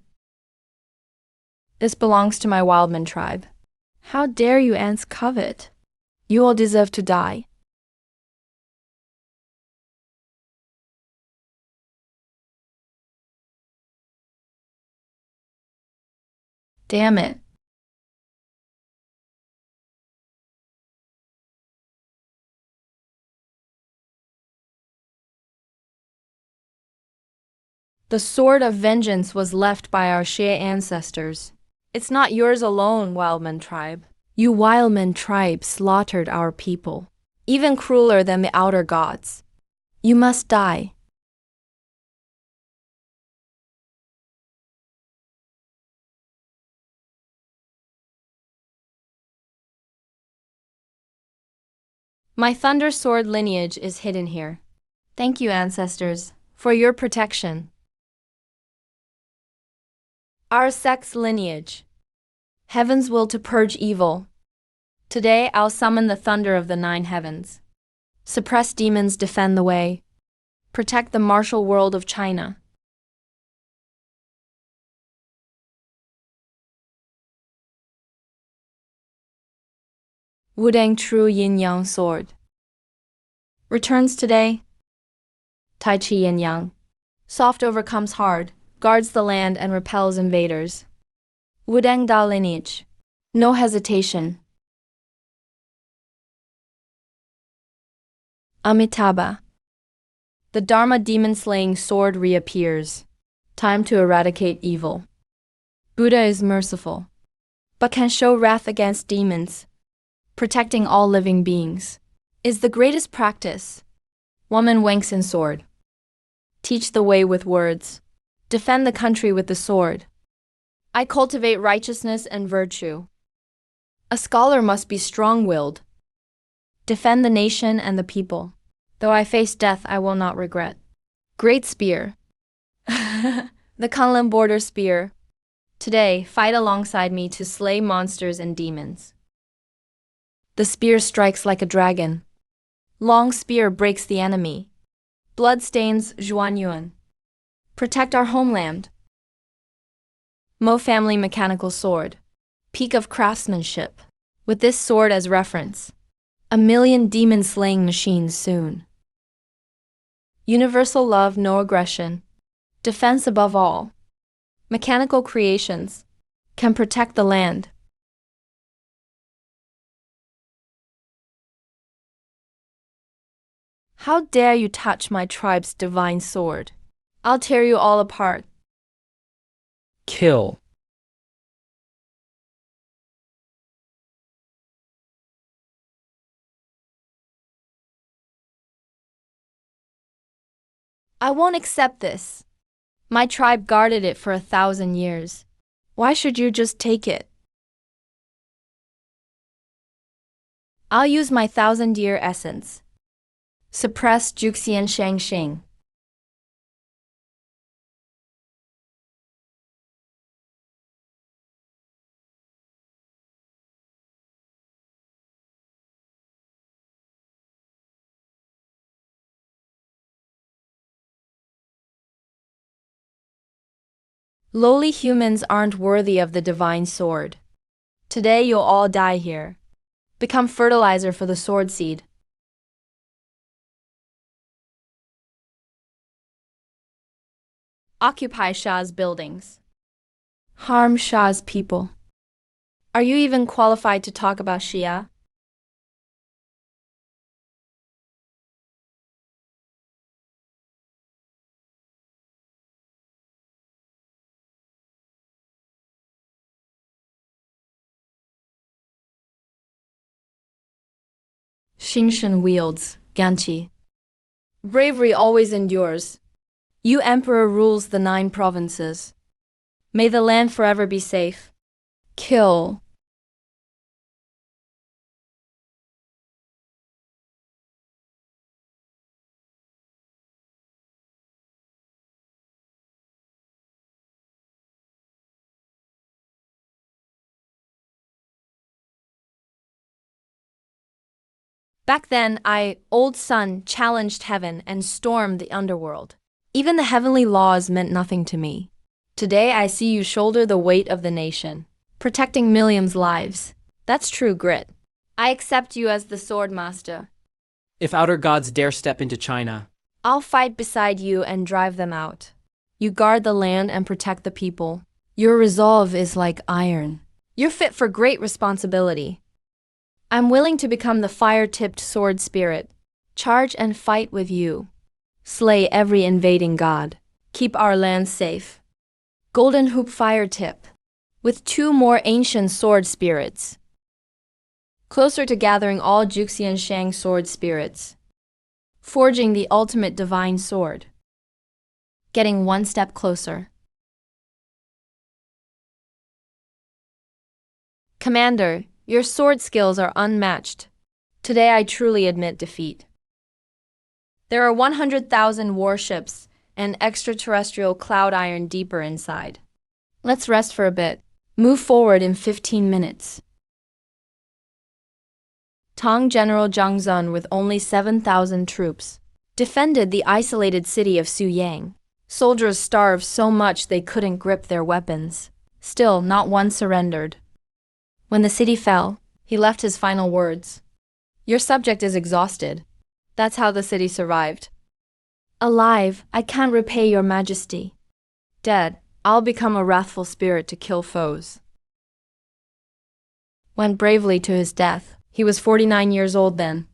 Speaker 1: This belongs to my Wildman tribe. How dare you ants covet? You all deserve to die. Damn it. The sword of vengeance was left by our Xie ancestors. It's not yours alone, Wildman tribe. You Wildman tribe slaughtered our people, even crueler than the outer gods. You must die. My Thunder Sword lineage is hidden here. Thank you, ancestors, for your protection. Our sex lineage. Heaven's will to purge evil. Today I'll summon the thunder of the 9 heavens. Suppress demons, defend the way. Protect the martial world of China. Wudang True Yin Yang Sword. Returns today. Tai Chi Yin Yang. Soft overcomes hard, guards the land and repels invaders. Wudang Da lineage. No hesitation. Amitabha. The Dharma demon-slaying sword reappears. Time to eradicate evil. Buddha is merciful, but can show wrath against demons. Protecting all living beings is the greatest practice. Woman Wanks in sword. Teach the way with words. Defend the country with the sword. I cultivate righteousness and virtue. A scholar must be strong-willed. Defend the nation and the people. Though I face death, I will not regret. Great spear. The Kunlun border spear. Today, fight alongside me to slay monsters and demons. The spear strikes like a dragon. Long spear breaks the enemy. Blood stains Zhuanyuan. Protect our homeland. Mo family mechanical sword. Peak of craftsmanship. With this sword as reference. 1,000,000 demon-slaying machines soon. Universal love, no aggression. Defense above all. Mechanical creations can protect the land. How dare you touch my tribe's divine sword? I'll tear you all apart.
Speaker 3: Kill.
Speaker 1: I won't accept this. My tribe guarded it for 1,000 years. Why should you just take it? I'll use my 1,000-year essence. Suppress Juxian Shangxing. Lowly humans aren't worthy of the divine sword. Today you'll all die here. Become fertilizer for the sword seed. Occupy Shah's buildings. Harm Shah's people. Are you even qualified to talk about Shia? Xingshen wields, Ganqi. Bravery always endures. You emperor rules the 9 provinces. May the land forever be safe. Kill. Back then, old sun, challenged heaven and stormed the underworld. Even the heavenly laws meant nothing to me. Today I see you shoulder the weight of the nation, protecting millions' lives. That's true grit. I accept you as the sword master.
Speaker 3: If outer gods dare step into China,
Speaker 1: I'll fight beside you and drive them out. You guard the land and protect the people. Your resolve is like iron. You're fit for great responsibility. I'm willing to become the fire-tipped sword spirit. Charge and fight with you. Slay every invading god. Keep our land safe. Golden Hoop Fire Tip. With 2 more ancient sword spirits. Closer to gathering all Juxian Shang sword spirits. Forging the ultimate divine sword. Getting 1 step closer. Commander, your sword skills are unmatched. Today I truly admit defeat. There are 100,000 warships and extraterrestrial cloud iron deeper inside. Let's rest for a bit. Move forward in 15 minutes. Tang General Zhang Zun, with only 7,000 troops, defended the isolated city of Suyang. Soldiers starved so much they couldn't grip their weapons. Still, not one surrendered. When the city fell, he left his final words. Your subject is exhausted. That's how the city survived. Alive, I can't repay your majesty. Dead, I'll become a wrathful spirit to kill foes. Went bravely to his death. He was 49 years old then.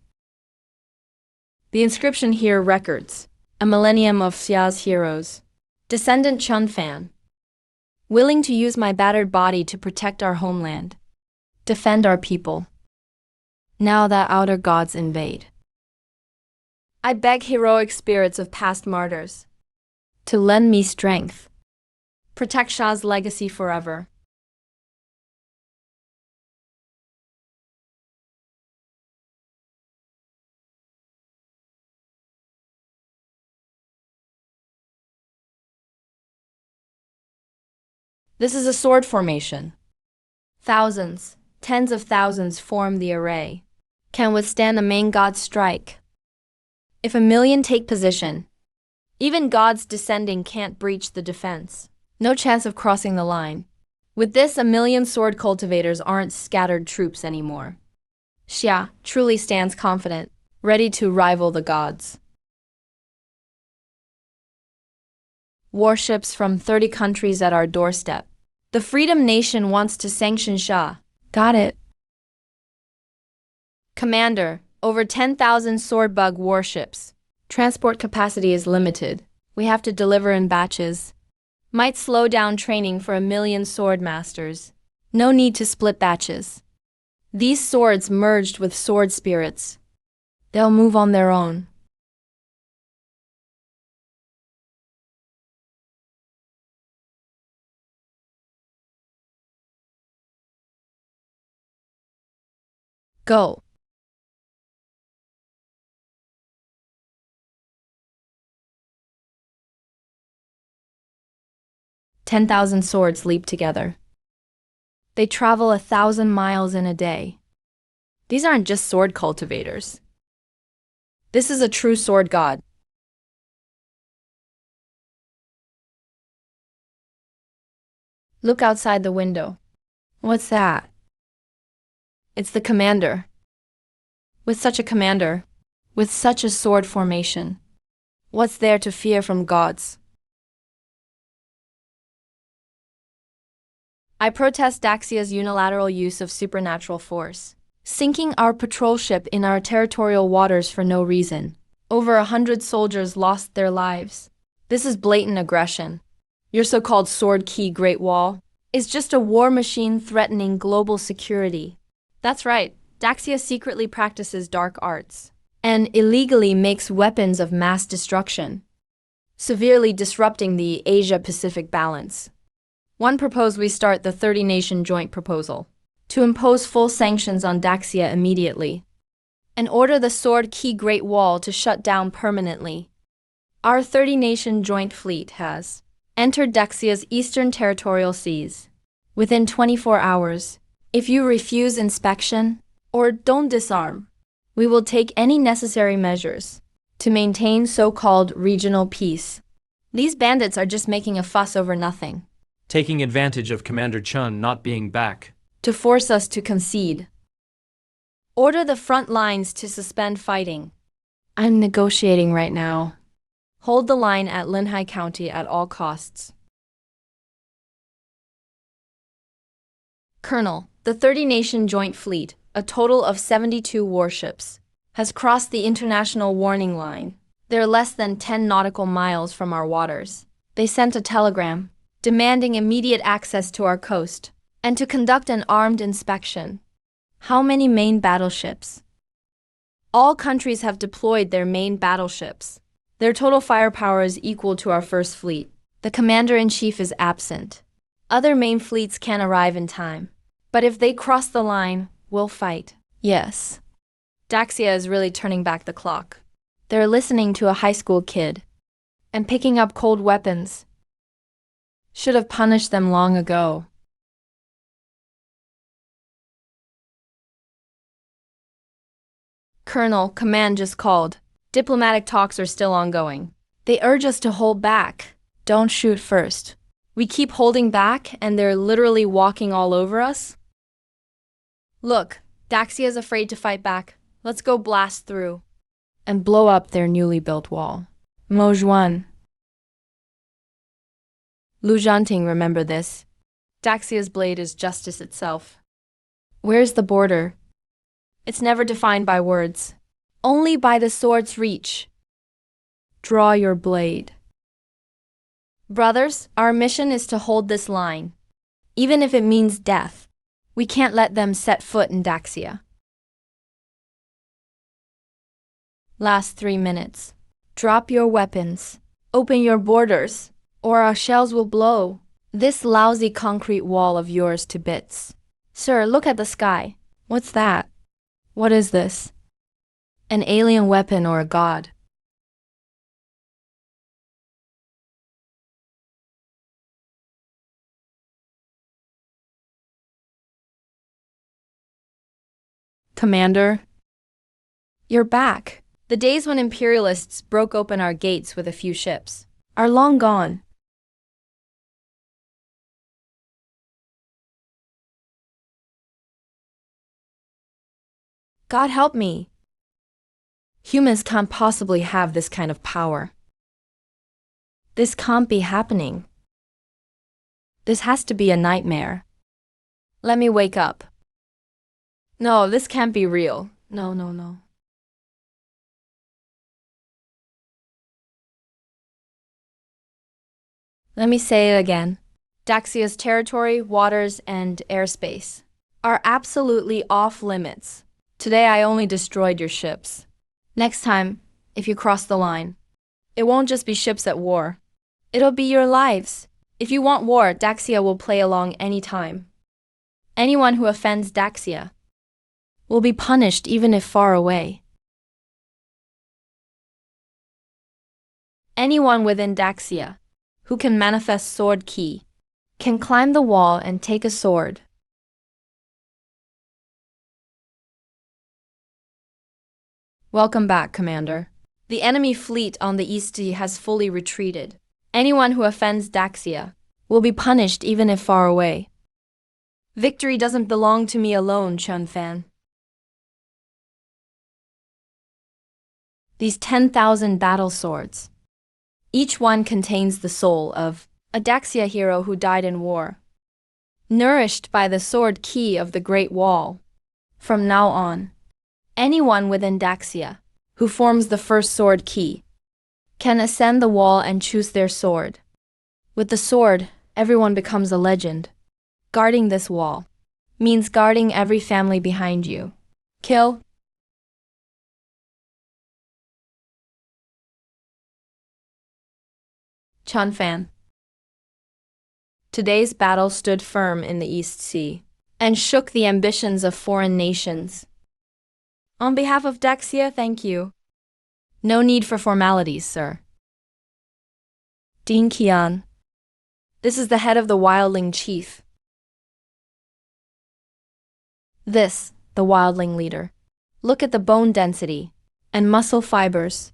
Speaker 1: The inscription here records a millennium of Xia's heroes. Descendant Chun Fan. Willing to use my battered body to protect our homeland. Defend our people. Now that outer gods invade. I beg heroic spirits of past martyrs to lend me strength. Protect Shah's legacy forever. This is a sword formation. Thousands, tens of thousands form the array. Can withstand the main god's strike. If 1,000,000 take position, even gods descending can't breach the defense. No chance of crossing the line. With this, 1,000,000 sword cultivators aren't scattered troops anymore. Xia truly stands confident, ready to rival the gods. Warships from 30 countries at our doorstep. The Freedom Nation wants to sanction Shah. Got it. Commander, over 10,000 swordbug warships. Transport capacity is limited. We have to deliver in batches. Might slow down training for 1,000,000 sword masters. No need to split batches. These swords merged with sword spirits. They'll move on their own. Go. "10,000 swords leap together. They travel 1,000 miles in a day. These aren't just sword cultivators. This is a true sword god. Look outside the window. What's that? It's the commander. With such a commander, with such a sword formation, what's there to fear from gods? I protest Daxia's unilateral use of supernatural force, sinking our patrol ship in our territorial waters for no reason. Over 100 soldiers lost their lives. This is blatant aggression. Your so-called Sword Key Great Wall is just a war machine threatening global security. That's right, Daxia secretly practices dark arts and illegally makes weapons of mass destruction, severely disrupting the Asia-Pacific balance. One proposed we start the 30-nation joint proposal to impose full sanctions on Daxia immediately and order the Sword Key Great Wall to shut down permanently. Our 30-nation joint fleet has entered Daxia's eastern territorial seas within 24 hours. If you refuse inspection or don't disarm, we will take any necessary measures to maintain so-called regional peace. These bandits are just making a fuss over nothing,
Speaker 3: Taking advantage of Commander Chun not being back.
Speaker 1: to force us to concede. Order the front lines to suspend fighting. I'm negotiating right now. Hold the line at Linhai County at all costs. Colonel, the 30-nation joint fleet, a total of 72 warships, has crossed the international warning line. They're less than 10 nautical miles from our waters. They sent a telegram demanding immediate access to our coast and to conduct an armed inspection. How many main battleships? All countries have deployed their main battleships. Their total firepower is equal to our first fleet. The commander-in-chief is absent. Other main fleets can arrive in time. But if they cross the line, we'll fight. Yes. Daxia is really turning back the clock. They're listening to a high school kid and picking up cold weapons. Should have punished them long ago. Colonel, command just called. Diplomatic talks are still ongoing. They urge us to hold back. Don't shoot first. We keep holding back and they're literally walking all over us? Look, Daxia's afraid to fight back. Let's go blast through and blow up their newly built wall. Mojuan. Lu Zhanting, remember this. Daxia's blade is justice itself. Where's the border? It's never defined by words, only by the sword's reach. Draw your blade. Brothers, our mission is to hold this line. Even if it means death, we can't let them set foot in Daxia. Last 3 minutes. Drop your weapons. Open your borders, or our shells will blow this lousy concrete wall of yours to bits. Sir, look at the sky. What's that? What is this? An alien weapon or a god? Commander, you're back. The days when imperialists broke open our gates with a few ships are long gone. God help me. Humans can't possibly have this kind of power. This can't be happening. This has to be a nightmare. Let me wake up. No, this can't be real. No. Let me say it again. Daxia's territory, waters, and airspace are absolutely off limits. Today I only destroyed your ships. Next time, if you cross the line, it won't just be ships at war. It'll be your lives. If you want war, Daxia will play along any time. Anyone who offends Daxia will be punished even if far away. Anyone within Daxia who can manifest sword ki can climb the wall and take a sword. Welcome back, Commander. The enemy fleet on the East Sea has fully retreated. Anyone who offends Daxia will be punished even if far away. Victory doesn't belong to me alone, Chun Fan. These 10,000 battle swords, each one contains the soul of a Daxia hero who died in war, nourished by the sword ki of the Great Wall. From now on, anyone within Daxia who forms the first sword ki can ascend the wall and choose their sword. With the sword, everyone becomes a legend. Guarding this wall means guarding every family behind you. Kill. Chun Fan. Today's battle stood firm in the East Sea and shook the ambitions of foreign nations. On behalf of Daxia, thank you. No need for formalities, sir. Dean Qian. This is the head of the wildling chief. This, the wildling leader. Look at the bone density and muscle fibers,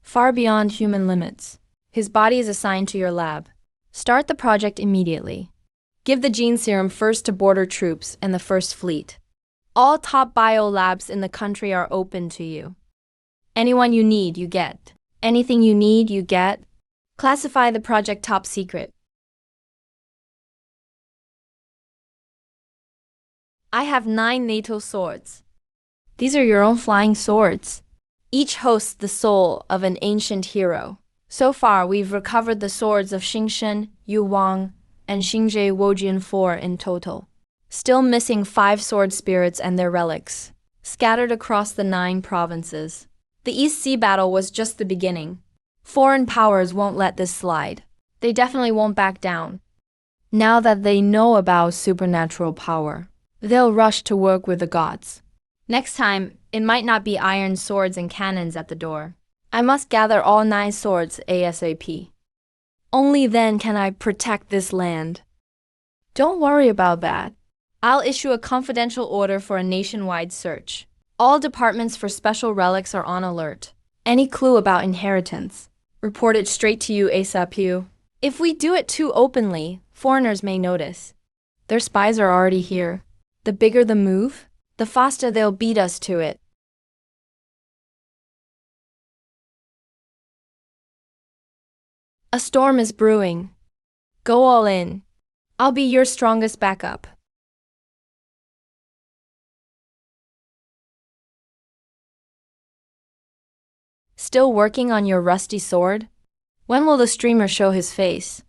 Speaker 1: far beyond human limits. His body is assigned to your lab. Start the project immediately. Give the gene serum first to border troops and the First Fleet. All top bio labs in the country are open to you. Anyone you need, you get. Anything you need, you get. Classify the project top secret. I have 9 NATO swords. These are your own flying swords. Each hosts the soul of an ancient hero. So far, we've recovered the swords of Xingshen, Yu Wang, and Xingzhe Wojian 4 in total. Still missing 5 sword spirits and their relics, scattered across the 9 provinces. The East Sea battle was just the beginning. Foreign powers won't let this slide. They definitely won't back down. Now that they know about supernatural power, they'll rush to work with the gods. Next time, it might not be iron swords and cannons at the door. I must gather all 9 swords ASAP. Only then can I protect this land. Don't worry about that. I'll issue a confidential order for a nationwide search. All departments for special relics are on alert. Any clue about inheritance, report it straight to you ASAP. If we do it too openly, foreigners may notice. Their spies are already here. The bigger the move, the faster they'll beat us to it. A storm is brewing. Go all in. I'll be your strongest backup. Still working on your rusty sword? When will the streamer show his face?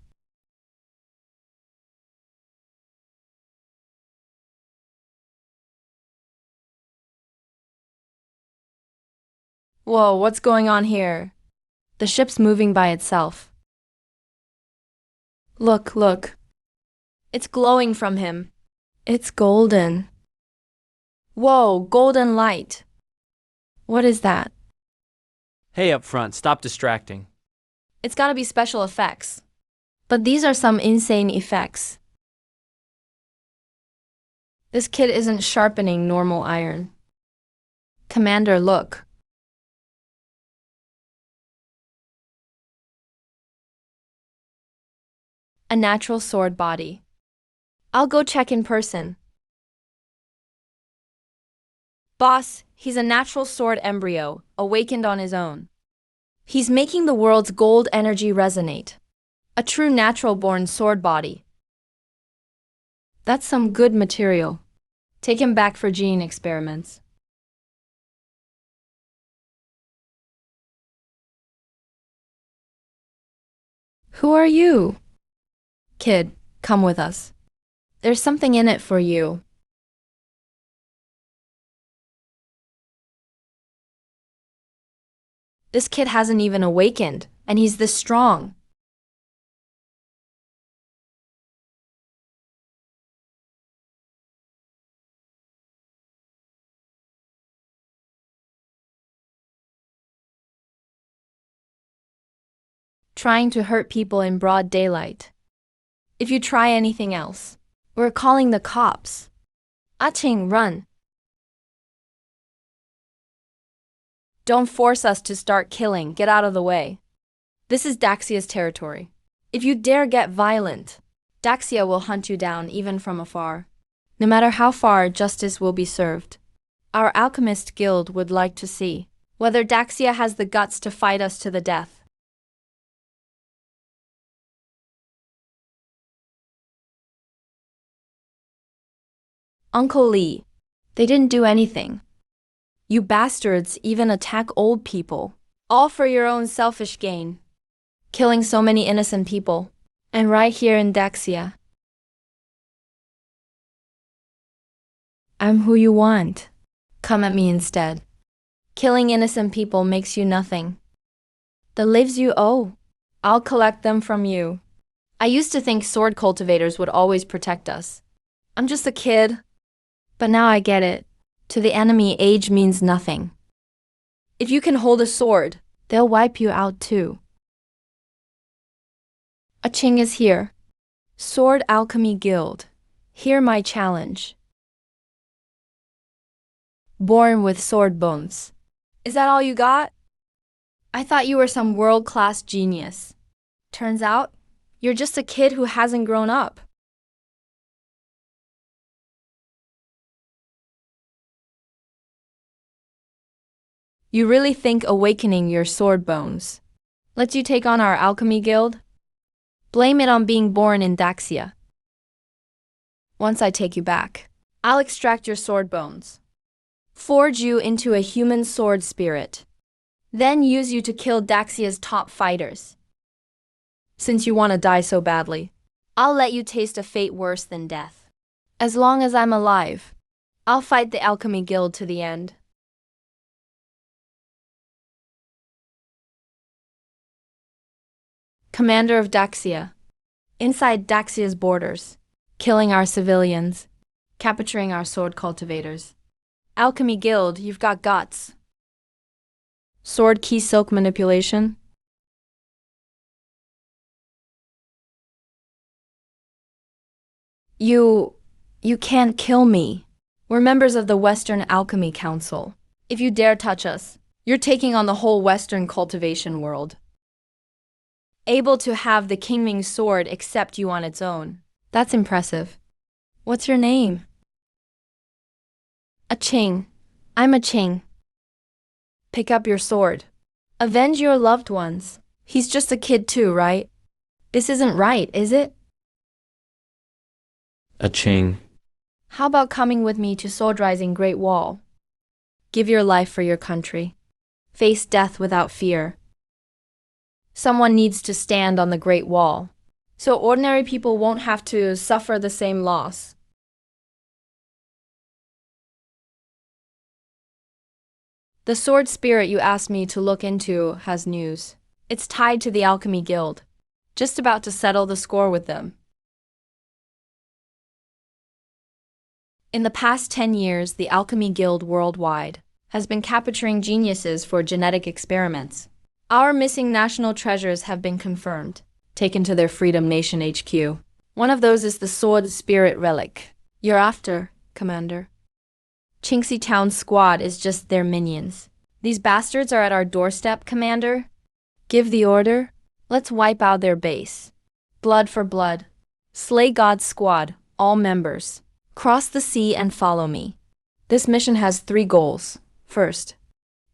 Speaker 1: Whoa, what's going on here? The ship's moving by itself. Look, look. It's glowing from him. It's golden. Whoa, golden light. What is that?
Speaker 3: Hey up front, stop distracting.
Speaker 1: It's gotta be special effects. But these are some insane effects. This kid isn't sharpening normal iron. Commander, look. A natural sword body. I'll go check in person. Boss, he's a natural sword embryo, awakened on his own. He's making the world's gold energy resonate. A true natural-born sword body. That's some good material. Take him back for gene experiments. Who are you? Kid, come with us. There's something in it for you. This kid hasn't even awakened, and he's this strong. Trying to hurt people in broad daylight. If you try anything else, we're calling the cops. Ah-Ching, run. Don't force us to start killing. Get out of the way. This is Daxia's territory. If you dare get violent, Daxia will hunt you down even from afar. No matter how far, justice will be served. Our alchemist guild would like to see whether Daxia has the guts to fight us to the death. Uncle Lee, they didn't do anything. You bastards even attack old people, all for your own selfish gain. Killing so many innocent people, and right here in Daxia. I'm who you want. Come at me instead. Killing innocent people makes you nothing. The lives you owe, I'll collect them from you. I used to think sword cultivators would always protect us. I'm just a kid. But now I get it. To the enemy, age means nothing. If you can hold a sword, they'll wipe you out too. Ah-Ching is here. Sword Alchemy Guild. Hear my challenge. Born with sword bones. Is that all you got? I thought you were some world-class genius. Turns out, you're just a kid who hasn't grown up. You really think awakening your sword bones lets you take on our alchemy guild? Blame it on being born in Daxia. Once I take you back, I'll extract your sword bones, forge you into a human sword spirit, then use you to kill Daxia's top fighters. Since you want to die so badly, I'll let you taste a fate worse than death. As long as I'm alive, I'll fight the alchemy guild to the end. Commander of Daxia. Inside Daxia's borders, killing our civilians, capturing our sword cultivators. Alchemy Guild, you've got guts. Sword key silk manipulation? You... you can't kill me. We're members of the Western Alchemy Council. If you dare touch us, you're taking on the whole Western cultivation world. Able to have the Kingming sword accept you on its own. That's impressive. What's your name? A Qing. I'm a Qing. Pick up your sword. Avenge your loved ones. He's just a kid too, right? This isn't right, is it?
Speaker 3: A Ching.
Speaker 1: How about coming with me to sword rising Great Wall? Give your life for your country. Face death without fear. Someone needs to stand on the Great Wall, so ordinary people won't have to suffer the same loss. The sword spirit you asked me to look into has news. It's tied to the Alchemy Guild. Just about to settle the score with them. In the past 10 years, the Alchemy Guild worldwide has been capturing geniuses for genetic experiments. Our missing national treasures have been confirmed, taken to their Freedom Nation HQ. One of those is the Sword Spirit Relic. You're after, Commander. Chinxi Town squad is just their minions. These bastards are at our doorstep, Commander. Give the order. Let's wipe out their base. Blood for blood. Slay God's squad, all members. Cross the sea and follow me. This mission has 3 goals. First,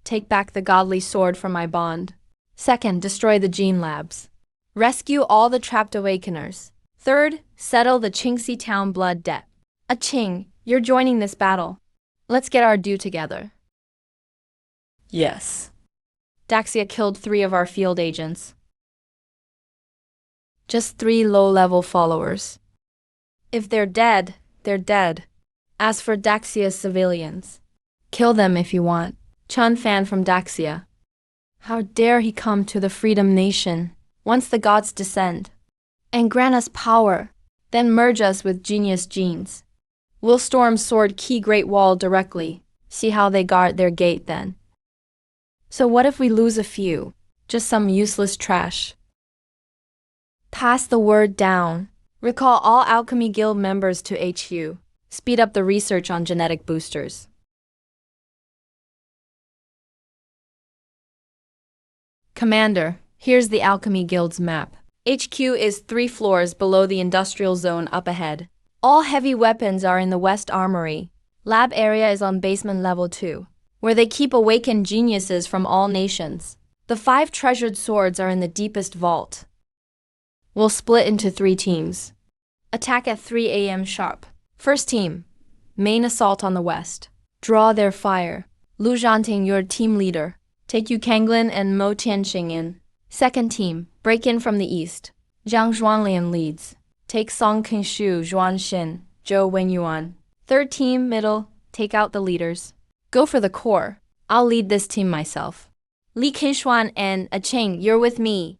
Speaker 1: take back the godly sword from my bond. Second, destroy the gene labs. Rescue all the trapped awakeners. Third, settle the Qingxi Town blood debt. A Qing, you're joining this battle. Let's get our due together. Yes. Daxia killed 3 of our field agents. Just 3 low-level followers. If they're dead, they're dead. As for Daxia's civilians, kill them if you want. Chun Fan from Daxia. How dare he come to the Freedom Nation once the gods descend and grant us power, then merge us with genius genes. We'll storm Sword Key Great Wall directly. See how they guard their gate then. So what if we lose a few? Just some useless trash. Pass the word down. Recall all Alchemy Guild members to HU. Speed up the research on genetic boosters. Commander, here's the Alchemy Guild's map. HQ is 3 floors below the industrial zone up ahead. All heavy weapons are in the West Armory. Lab area is on basement level 2, where they keep awakened geniuses from all nations. The 5 treasured swords are in the deepest vault. We'll split into 3 teams. Attack at 3 a.m. sharp. First team, main assault on the west. Draw their fire. Lu Zhanting, your team leader. Take Yu Kanglin and Mo Tianxing in. Second team, break in from the east. Zhang Zhuanlian leads. Take Song Qingshu, Zhuan Xin, Zhou Wenyuan. Third team, middle, take out the leaders. Go for the core. I'll lead this team myself. Li Qinshuan and A Cheng, you're with me.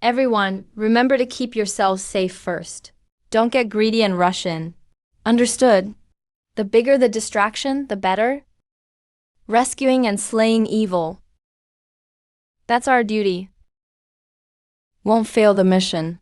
Speaker 1: Everyone, remember to keep yourselves safe first. Don't get greedy and rush in. Understood? The bigger the distraction, the better. Rescuing and slaying evil. That's our duty. Won't fail the mission.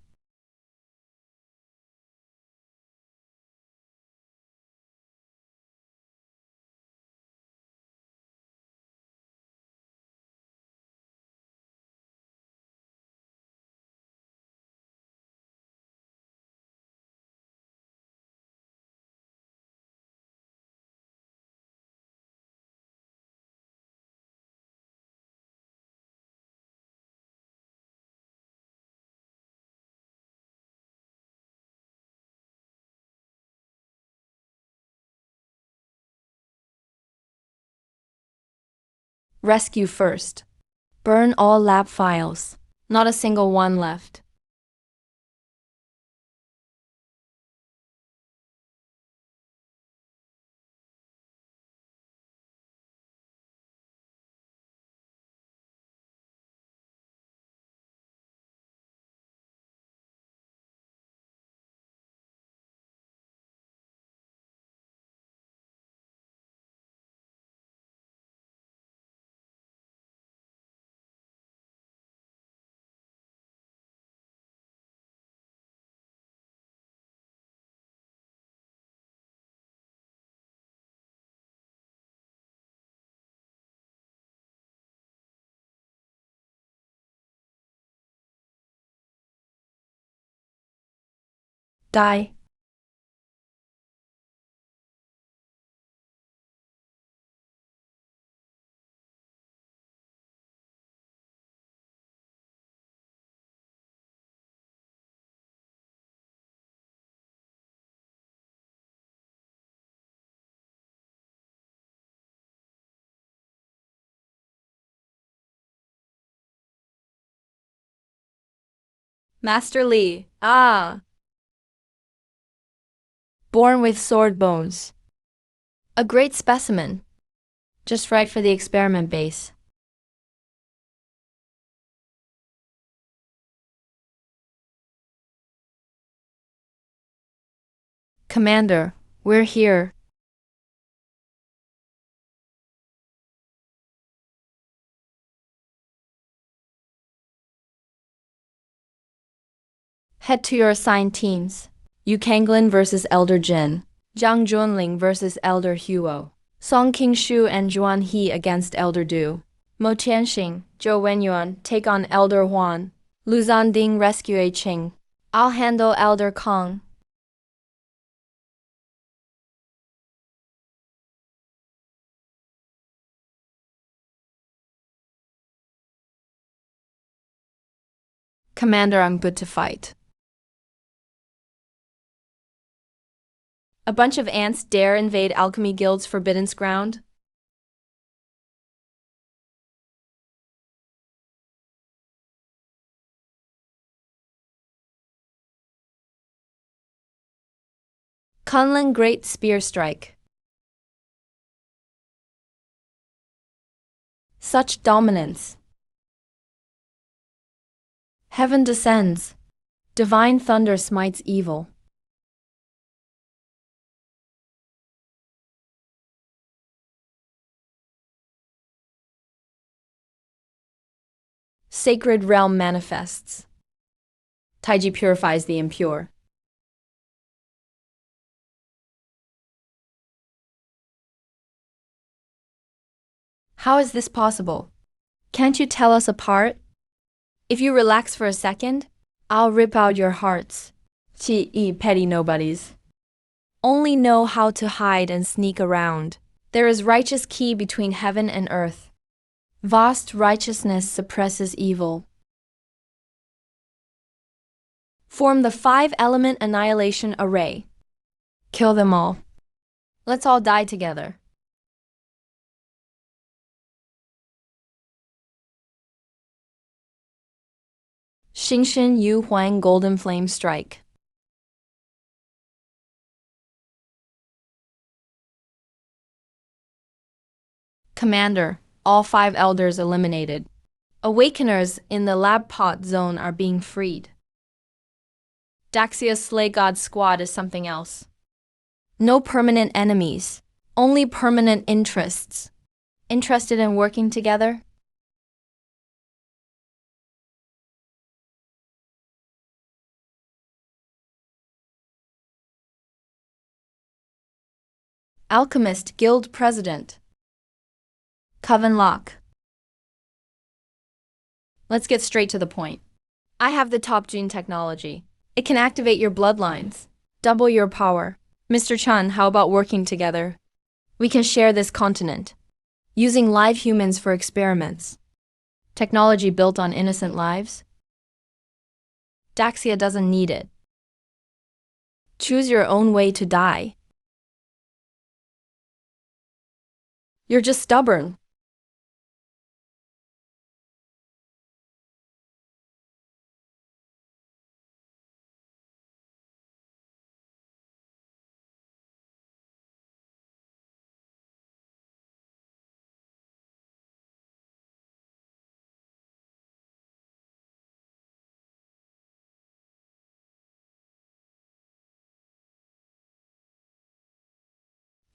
Speaker 1: Rescue first. Burn all lab files. Not a single one left. Die. Master Li. Ah. Born with sword bones. A great specimen. Just right for the experiment base. Commander, we're here. Head to your assigned teams. Yu Kanglin versus Elder Jin. Zhang Junling versus Elder Huo. Song Qingshu and Juan He against Elder Du. Mo Tianxing, Zhou Wenyuan take on Elder Huan. Lu Zanding rescue A Qing. I'll handle Elder Kong. Commander, I'm good to fight. A bunch of ants dare invade Alchemy Guild's forbidden ground? Kunlun Great Spear Strike. Such dominance. Heaven descends. Divine thunder smites evil. Sacred realm manifests. Taiji purifies the impure. How is this possible? Can't you tell us apart? If you relax for a second, I'll rip out your hearts. Qi petty nobodies. Only know how to hide and sneak around. There is righteous key between heaven and earth. Vast righteousness suppresses evil. Form the 5-element annihilation array. Kill them all. Let's all die together. Xingshen Yu Huang Golden Flame Strike. Commander, all 5 elders eliminated. Awakeners in the lab pot zone are being freed. Daxia's Slay God squad is something else. No permanent enemies, only permanent interests. Interested in working together? Alchemist Guild President. Coven Lock. Let's get straight to the point. I have the top gene technology. It can activate your bloodlines. Double your power. Mr. Chun, how about working together? We can share this continent. Using live humans for experiments. Technology built on innocent lives? Daxia doesn't need it. Choose your own way to die. You're just stubborn.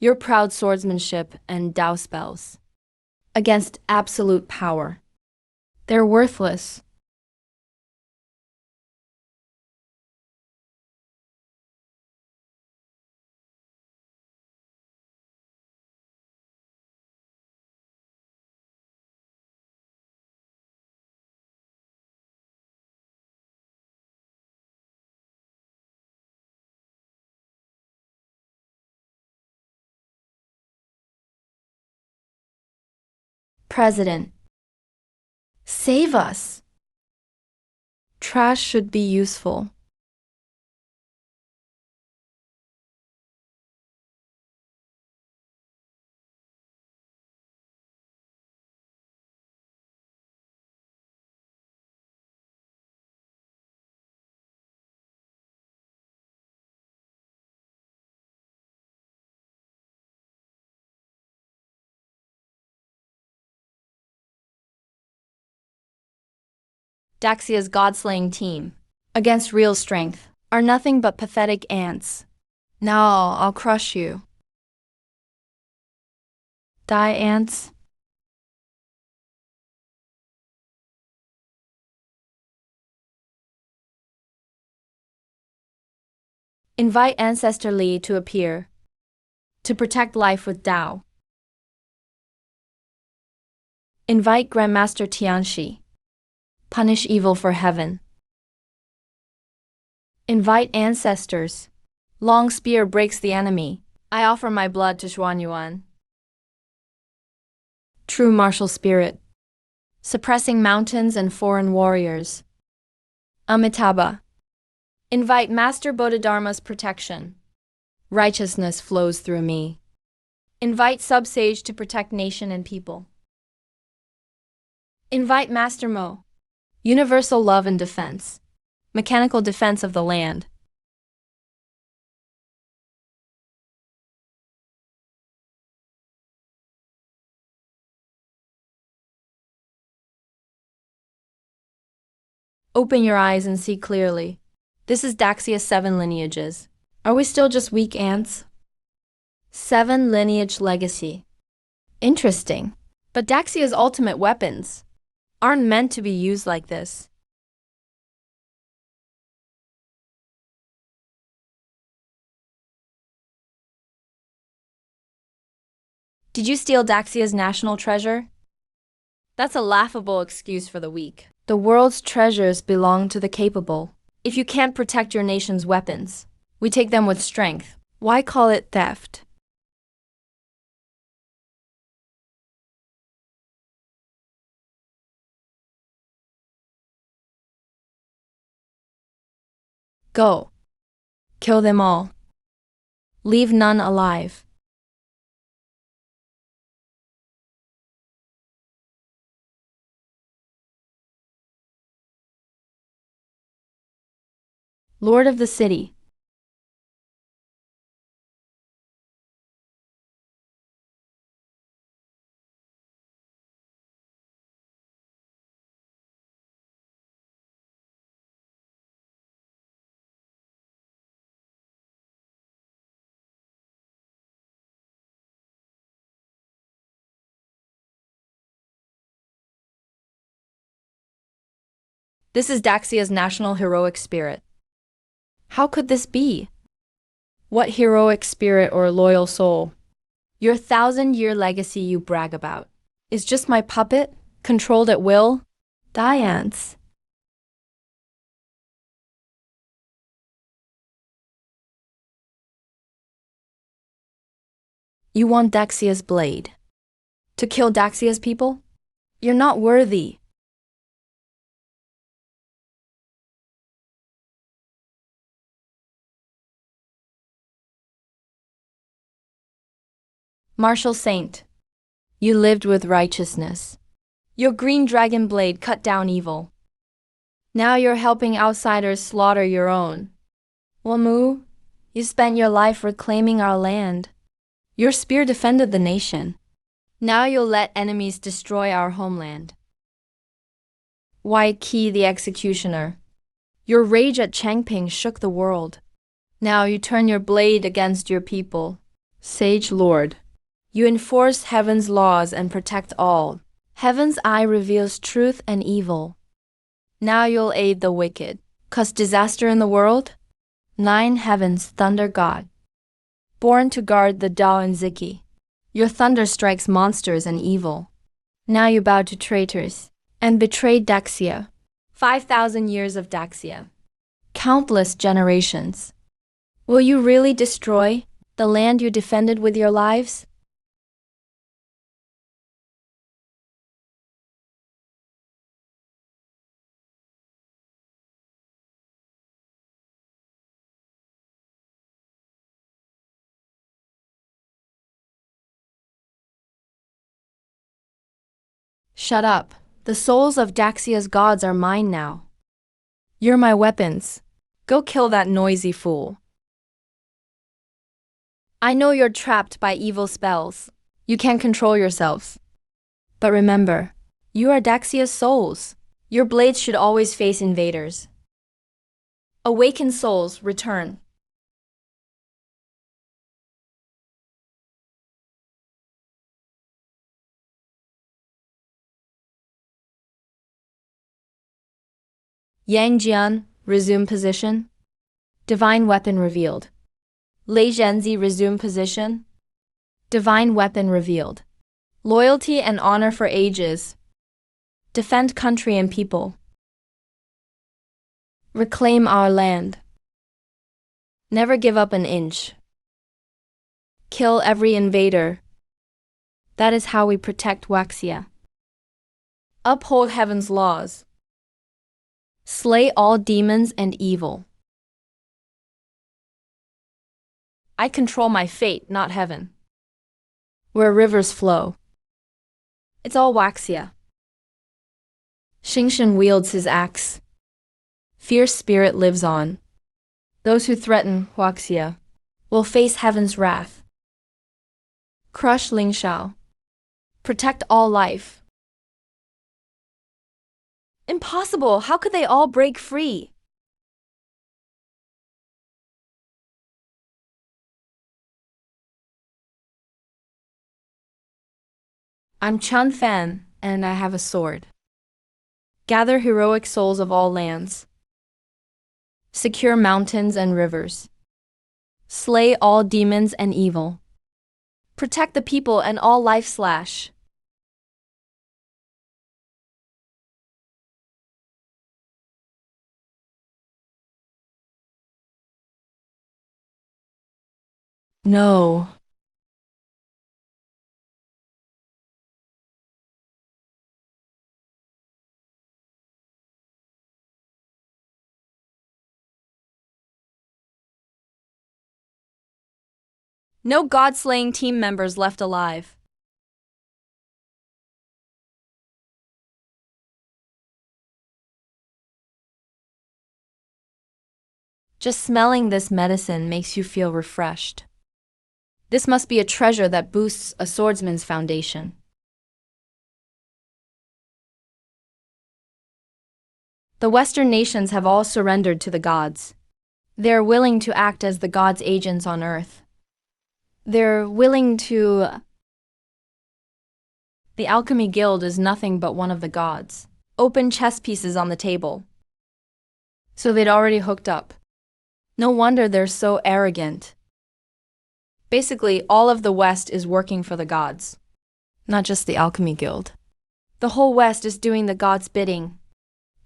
Speaker 1: Your proud swordsmanship and Dao spells. Against absolute power. They're worthless. President, save us. Trash should be useful. Daxia's god-slaying team, against real strength, are nothing but pathetic ants. Now I'll crush you. Die, ants. Invite Ancestor Li to appear, to protect life with Tao. Invite Grandmaster Tianxi, punish evil for heaven. Invite ancestors. Long spear breaks the enemy. I offer my blood to Xuanyuan. True martial spirit, suppressing mountains and foreign warriors. Amitabha. Invite Master Bodhidharma's protection. Righteousness flows through me. Invite Sub-Sage to protect nation and people. Invite Master Mo. Universal love and defense. Mechanical defense of the land. Open your eyes and see clearly. This is Daxia's 7 lineages. Are we still just weak ants? 7 lineage legacy. Interesting. But Daxia's ultimate weapons aren't meant to be used like this. Did you steal Daxia's national treasure? That's a laughable excuse for the weak. The world's treasures belong to the capable. If you can't protect your nation's weapons, we take them with strength. Why call it theft? Go. Kill them all. Leave none alive. Lord of the city. This is Daxia's national heroic spirit. How could this be? What heroic spirit or loyal soul? Your 1,000-year legacy you brag about is just my puppet, controlled at will? Die, ants. You want Daxia's blade? To kill Daxia's people? You're not worthy. Martial Saint, you lived with righteousness. Your green dragon blade cut down evil. Now you're helping outsiders slaughter your own. Wamu, you spent your life reclaiming our land. Your spear defended the nation. Now you'll let enemies destroy our homeland. White Qi the executioner, your rage at Changping shook the world. Now you turn your blade against your people. Sage Lord, you enforce heaven's laws and protect all. Heaven's eye reveals truth and evil. Now you'll aid the wicked. Cause disaster in the world? 9 heavens thunder God. Born to guard the Dao and Ziki. Your thunder strikes monsters and evil. Now you bow to traitors and betrayed Daxia. 5,000 years of Daxia. Countless generations. Will you really destroy the land you defended with your lives? Shut up. The souls of Daxia's gods are mine now. You're my weapons. Go kill that noisy fool. I know you're trapped by evil spells. You can't control yourselves. But remember, you are Daxia's souls. Your blades should always face invaders. Awakened souls, return. Yang Jian, resume position. Divine weapon revealed. Lei Zhenzi, resume position. Divine weapon revealed. Loyalty and honor for ages. Defend country and people. Reclaim our land. Never give up an inch. Kill every invader. That is how we protect Waxia. Uphold heaven's laws. Slay all demons and evil. I control my fate, not heaven. Where rivers flow. It's all Waxia. Xingshen wields his axe. Fierce spirit lives on. Those who threaten Waxia will face heaven's wrath. Crush Lingshao. Protect all life. Impossible! How could they all break free? I'm Chun Fan, and I have a sword. Gather heroic souls of all lands. Secure mountains and rivers. Slay all demons and evil. Protect the people and all life / No. No god-slaying team members left alive. Just smelling this medicine makes you feel refreshed. This must be a treasure that boosts a swordsman's foundation. The Western nations have all surrendered to the gods. They're willing to act as the gods' agents on Earth. They're willing to... The Alchemy Guild is nothing but one of the gods. Open chess pieces on the table. So they'd already hooked up. No wonder they're so arrogant. Basically, all of the West is working for the gods. Not just the Alchemy Guild. The whole West is doing the gods' bidding.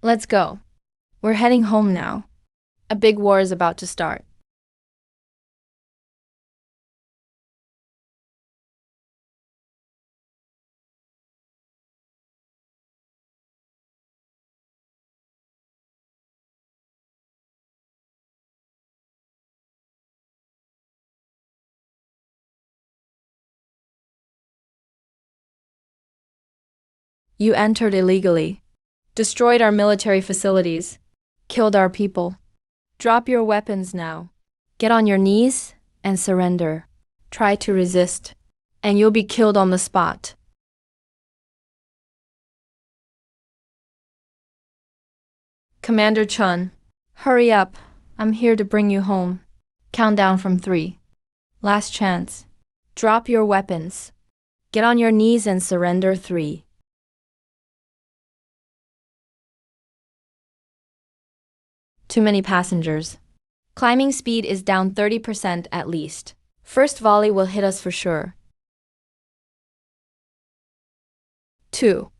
Speaker 1: Let's go. We're heading home now. A big war is about to start. You entered illegally, destroyed our military facilities, killed our people. Drop your weapons now. Get on your knees and surrender. Try to resist, and you'll be killed on the spot. Commander Chun, hurry up. I'm here to bring you home. Count down from 3. Last chance. Drop your weapons. Get on your knees and surrender 3. Too many passengers. Climbing speed is down 30% at least. First volley will hit us for sure. 2.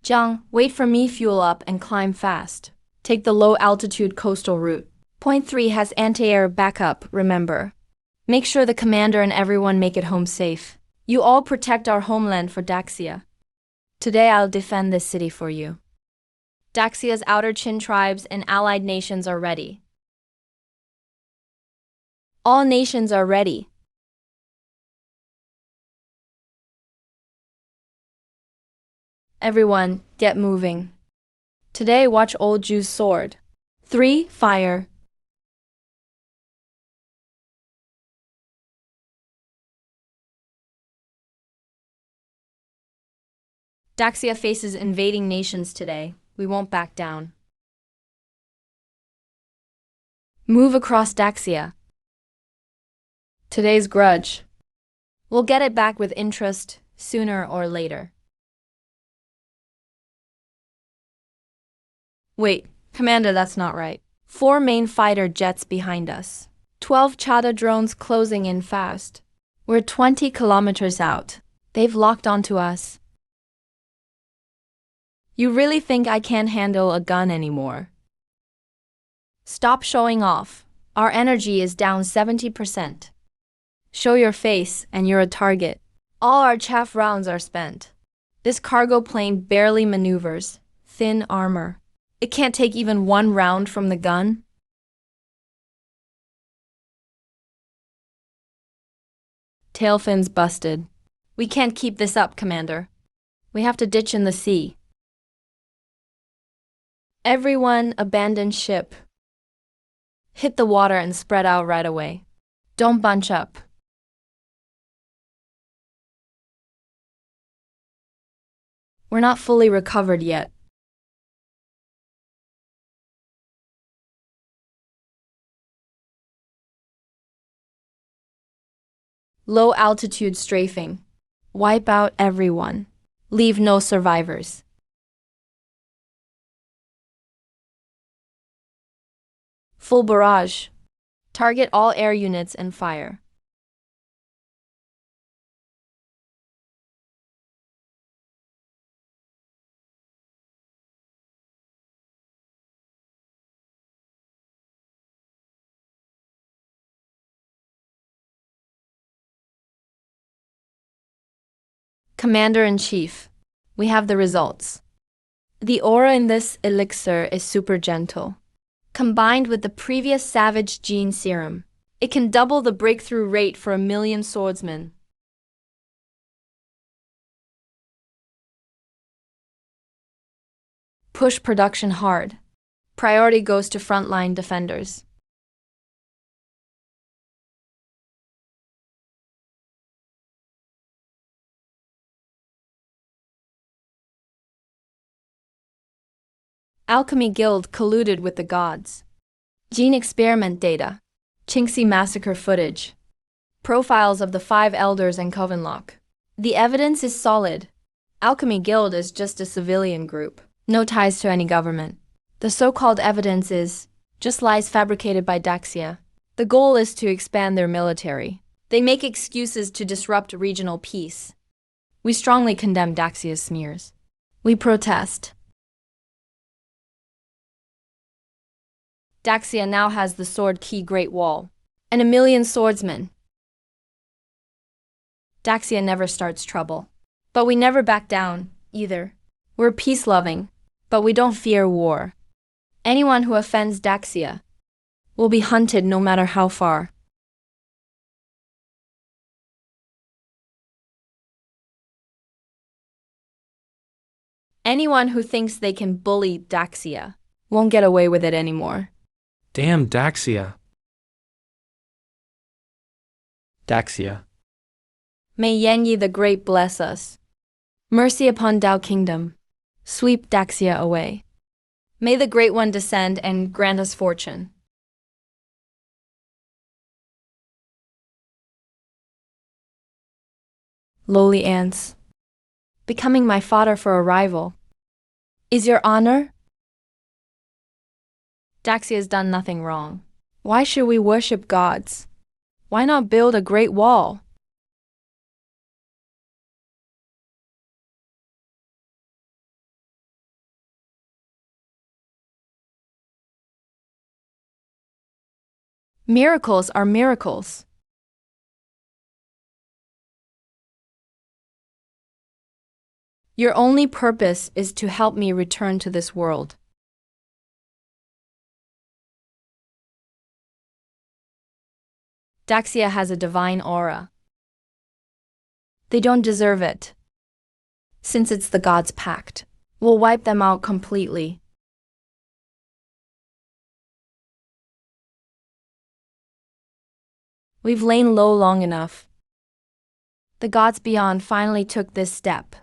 Speaker 1: Jiang, wait for me, fuel up and climb fast. Take the low-altitude coastal route. Point 3 has anti-air backup, remember. Make sure the commander and everyone make it home safe. You all protect our homeland for Daxia. Today I'll defend this city for you. Daxia's outer Qin tribes and allied nations are ready. All nations are ready. Everyone, get moving. Today, watch Old Jew's sword. 3. Fire. Daxia faces invading nations today. We won't back down. Move across Daxia. Today's grudge. We'll get it back with interest, sooner or later. Wait, Commander, that's not right. 4 main fighter jets behind us. 12 Chata drones closing in fast. We're 20 kilometers out. They've locked onto us. You really think I can't handle a gun anymore? Stop showing off. Our energy is down 70%. Show your face and you're a target. All our chaff rounds are spent. This cargo plane barely maneuvers. Thin armor. It can't take even 1 round from the gun. Tail fins busted. We can't keep this up, Commander. We have to ditch in the sea. Everyone abandon ship. Hit the water and spread out right away. Don't bunch up. We're not fully recovered yet. Low altitude strafing. Wipe out everyone. Leave no survivors. Full barrage. Target all air units and fire. Commander-in-Chief, we have the results. The aura in this elixir is super gentle. Combined with the previous Savage Gene Serum, it can double the breakthrough rate for 1,000,000 swordsmen. Push production hard. Priority goes to frontline defenders. Alchemy Guild colluded with the gods. Gene experiment data. Chinxi massacre footage. Profiles of the 5 elders and Covenlock. The evidence is solid. Alchemy Guild is just a civilian group. No ties to any government. The so-called evidence is just lies fabricated by Daxia. The goal is to expand their military. They make excuses to disrupt regional peace. We strongly condemn Daxia's smears. We protest. Daxia now has the Sword Key Great Wall and 1,000,000 swordsmen. Daxia never starts trouble. But we never back down, either. We're peace-loving, but we don't fear war. Anyone who offends Daxia will be hunted no matter how far. Anyone who thinks they can bully Daxia won't get away with it anymore.
Speaker 3: Damn Daxia. Daxia.
Speaker 1: May Yanyi the Great bless us. Mercy upon Dao Kingdom. Sweep Daxia away. May the Great One descend and grant us fortune. Lowly ants. Becoming my fodder for a rival. Is your honor? Daxia has done nothing wrong. Why should we worship gods? Why not build a great wall? Miracles are miracles. Your only purpose is to help me return to this world. Daxia has a divine aura. They don't deserve it. Since it's the gods' pact, we'll wipe them out completely. We've lain low long enough. The gods beyond finally took this step.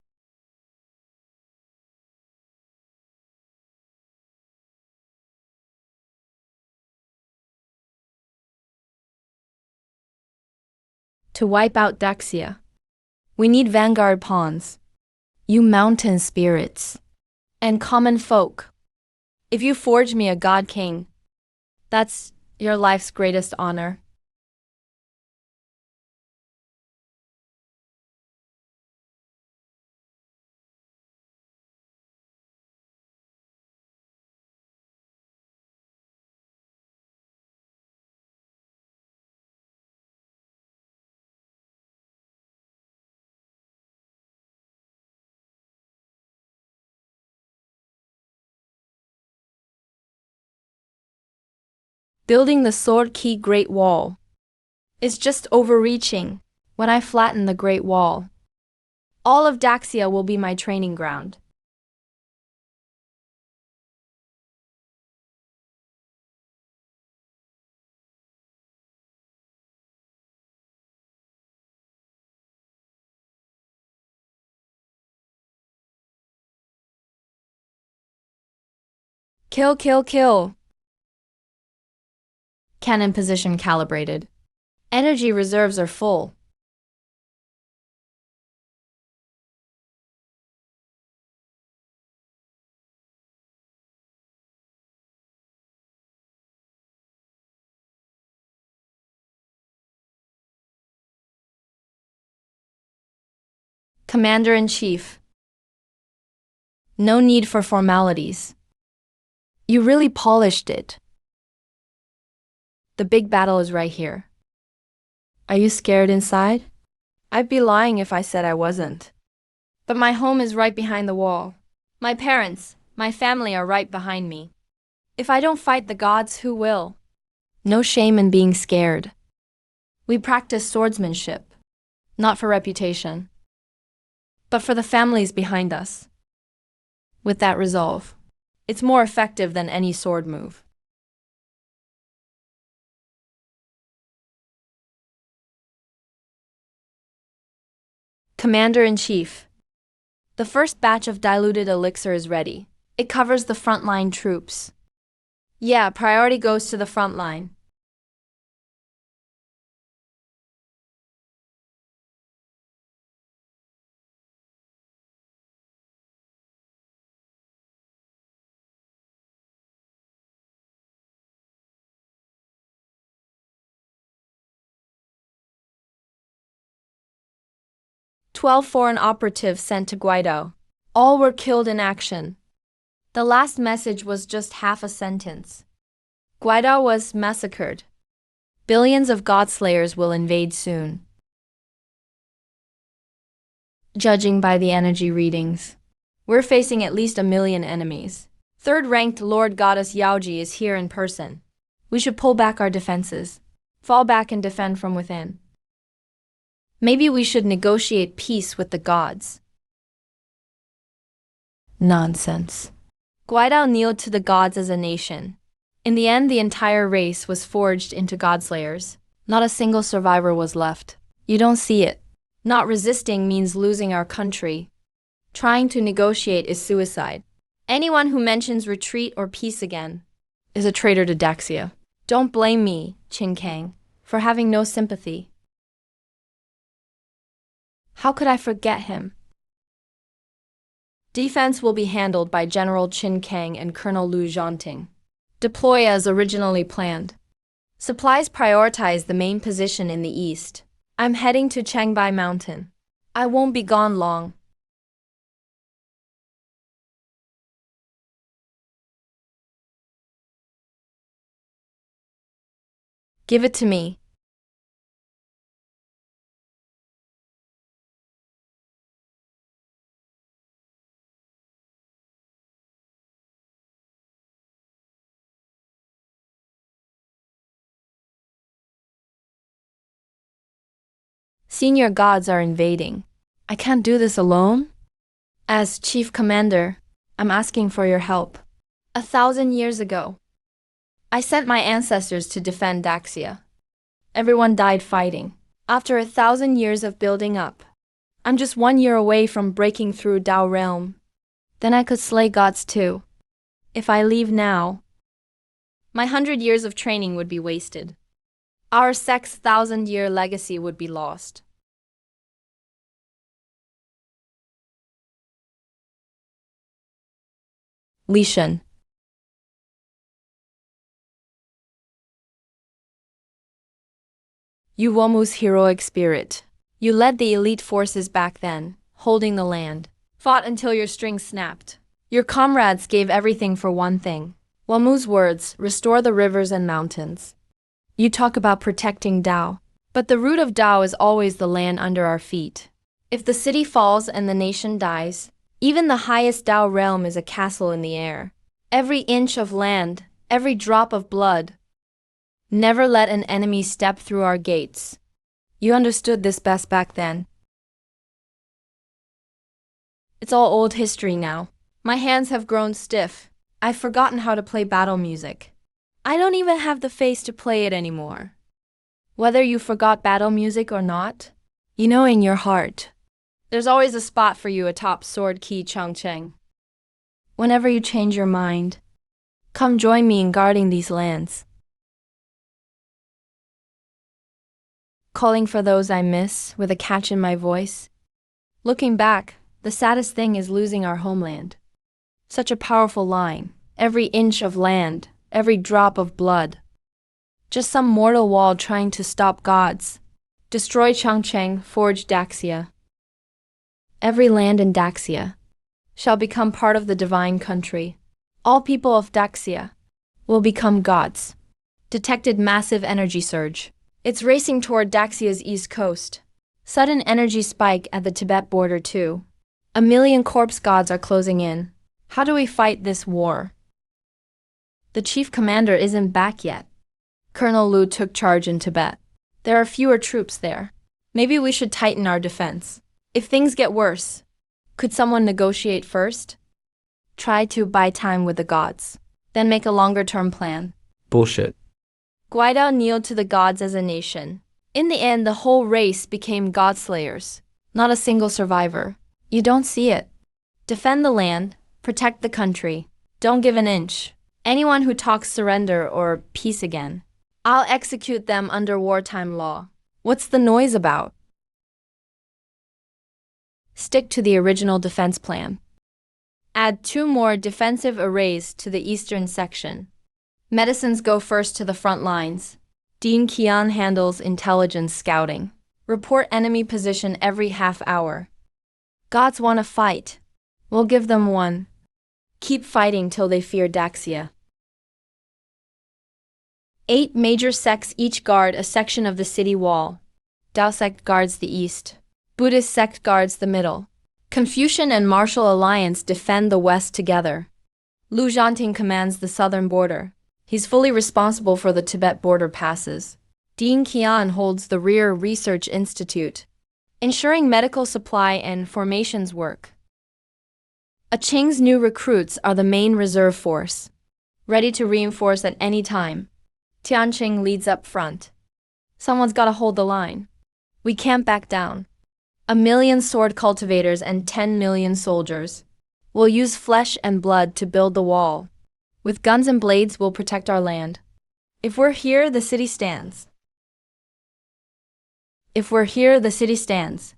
Speaker 1: To wipe out Daxia, we need vanguard pawns, you mountain spirits, and common folk. If you forge me a god king, that's your life's greatest honor. Building the Sword Key Great Wall is just overreaching. When I flatten the Great Wall, all of Daxia will be my training ground. Kill, kill, kill. Cannon position calibrated. Energy reserves are full. Commander-in-Chief. No need for formalities. You really polished it. The big battle is right here. Are you scared inside? I'd be lying if I said I wasn't. But my home is right behind the wall. My parents, my family are right behind me. If I don't fight the gods, who will? No shame in being scared. We practice swordsmanship, not for reputation, but for the families behind us. With that resolve, it's more effective than any sword move. Commander-in-Chief. The first batch of diluted elixir is ready. It covers the frontline troops. Yeah, priority goes to the front line. "12 foreign operatives sent to Guaido. All were killed in action." The last message was just half a sentence. Guaido was massacred. Billions of Godslayers will invade soon. Judging by the energy readings, we're facing at least 1 million enemies. Third-ranked Lord Goddess Yaoji is here in person. We should pull back our defenses, fall back and defend from within. Maybe we should negotiate peace with the gods. Nonsense. Guaido kneeled to the gods as a nation. In the end, the entire race was forged into Godslayers. Not a single survivor was left. You don't see it. Not resisting means losing our country. Trying to negotiate is suicide. Anyone who mentions retreat or peace again is a traitor to Daxia. Don't blame me, Qin Kang, for having no sympathy. How could I forget him? Defense will be handled by General Qin Kang and Colonel Lu Zhanting. Deploy as originally planned. Supplies prioritize the main position in the east. I'm heading to Changbai Mountain. I won't be gone long. Give it to me. Senior gods are invading. I can't do this alone. As Chief Commander, I'm asking for your help. 1,000 years ago, I sent my ancestors to defend Daxia. Everyone died fighting. After 1,000 years of building up, I'm just 1 year away from breaking through Dao realm. Then I could slay gods too. If I leave now, my 100 years of training would be wasted. Our sect's 1,000-year legacy would be lost. Li Shen. You Womu's heroic spirit. You led the elite forces back then, holding the land. Fought until your strings snapped. Your comrades gave everything for one thing. Womu's words, restore the rivers and mountains. You talk about protecting Dao, but the root of Dao is always the land under our feet. If the city falls and the nation dies, even the highest Dao realm is a castle in the air. Every inch of land, every drop of blood. Never let an enemy step through our gates. You understood this best back then. It's all old history now. My hands have grown stiff. I've forgotten how to play battle music. I don't even have the face to play it anymore. Whether you forgot battle music or not, you know in your heart, there's always a spot for you atop Sword Key Changcheng. Whenever you change your mind, come join me in guarding these lands. Calling for those I miss with a catch in my voice. Looking back, the saddest thing is losing our homeland. Such a powerful line, every inch of land, every drop of blood. Just some mortal wall trying to stop gods. Destroy Changcheng, forge Daxia. Every land in Daxia shall become part of the divine country. All people of Daxia will become gods. Detected massive energy surge. It's racing toward Daxia's east coast. Sudden energy spike at the Tibet border too. 1 million corpse gods are closing in. How do we fight this war? The chief commander isn't back yet. Colonel Lu took charge in Tibet. There are fewer troops there. Maybe we should tighten our defense. If things get worse, could someone negotiate first? Try to buy time with the gods, then make a longer-term plan.
Speaker 3: Bullshit.
Speaker 1: Guidao kneeled to the gods as a nation. In the end, the whole race became god-slayers. Not a single survivor. You don't see it. Defend the land, protect the country. Don't give an inch. Anyone who talks surrender or peace again, I'll execute them under wartime law. What's the noise about? Stick to the original defense plan. Add 2 more defensive arrays to the eastern section. Medicines go first to the front lines. Dean Qian handles intelligence scouting. Report enemy position every half hour. Gods want to fight. We'll give them one. Keep fighting till they fear Daxia. 8 major sects each guard a section of the city wall. Dao sect guards the east. Buddhist sect guards the middle. Confucian and Martial Alliance defend the west together. Lu Zhanting commands the southern border. He's fully responsible for the Tibet border passes. Dean Qian holds the Rear Research Institute, ensuring medical supply and formations work. Qing's new recruits are the main reserve force, ready to reinforce at any time. Tianqing leads up front. Someone's gotta hold the line. We can't back down. 1 million sword cultivators and 10 million soldiers. We'll use flesh and blood to build the wall. With guns and blades, we'll protect our land. If we're here, the city stands. If we're here, the city stands.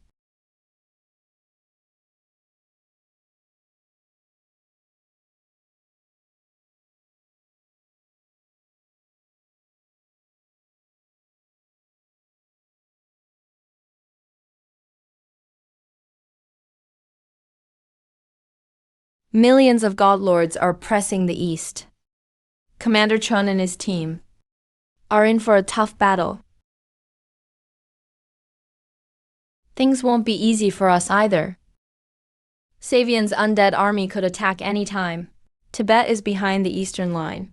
Speaker 1: Millions of god lords are pressing the east. Commander Chun and his team are in for a tough battle. Things won't be easy for us either. Savian's undead army could attack any time. Tibet is behind the eastern line.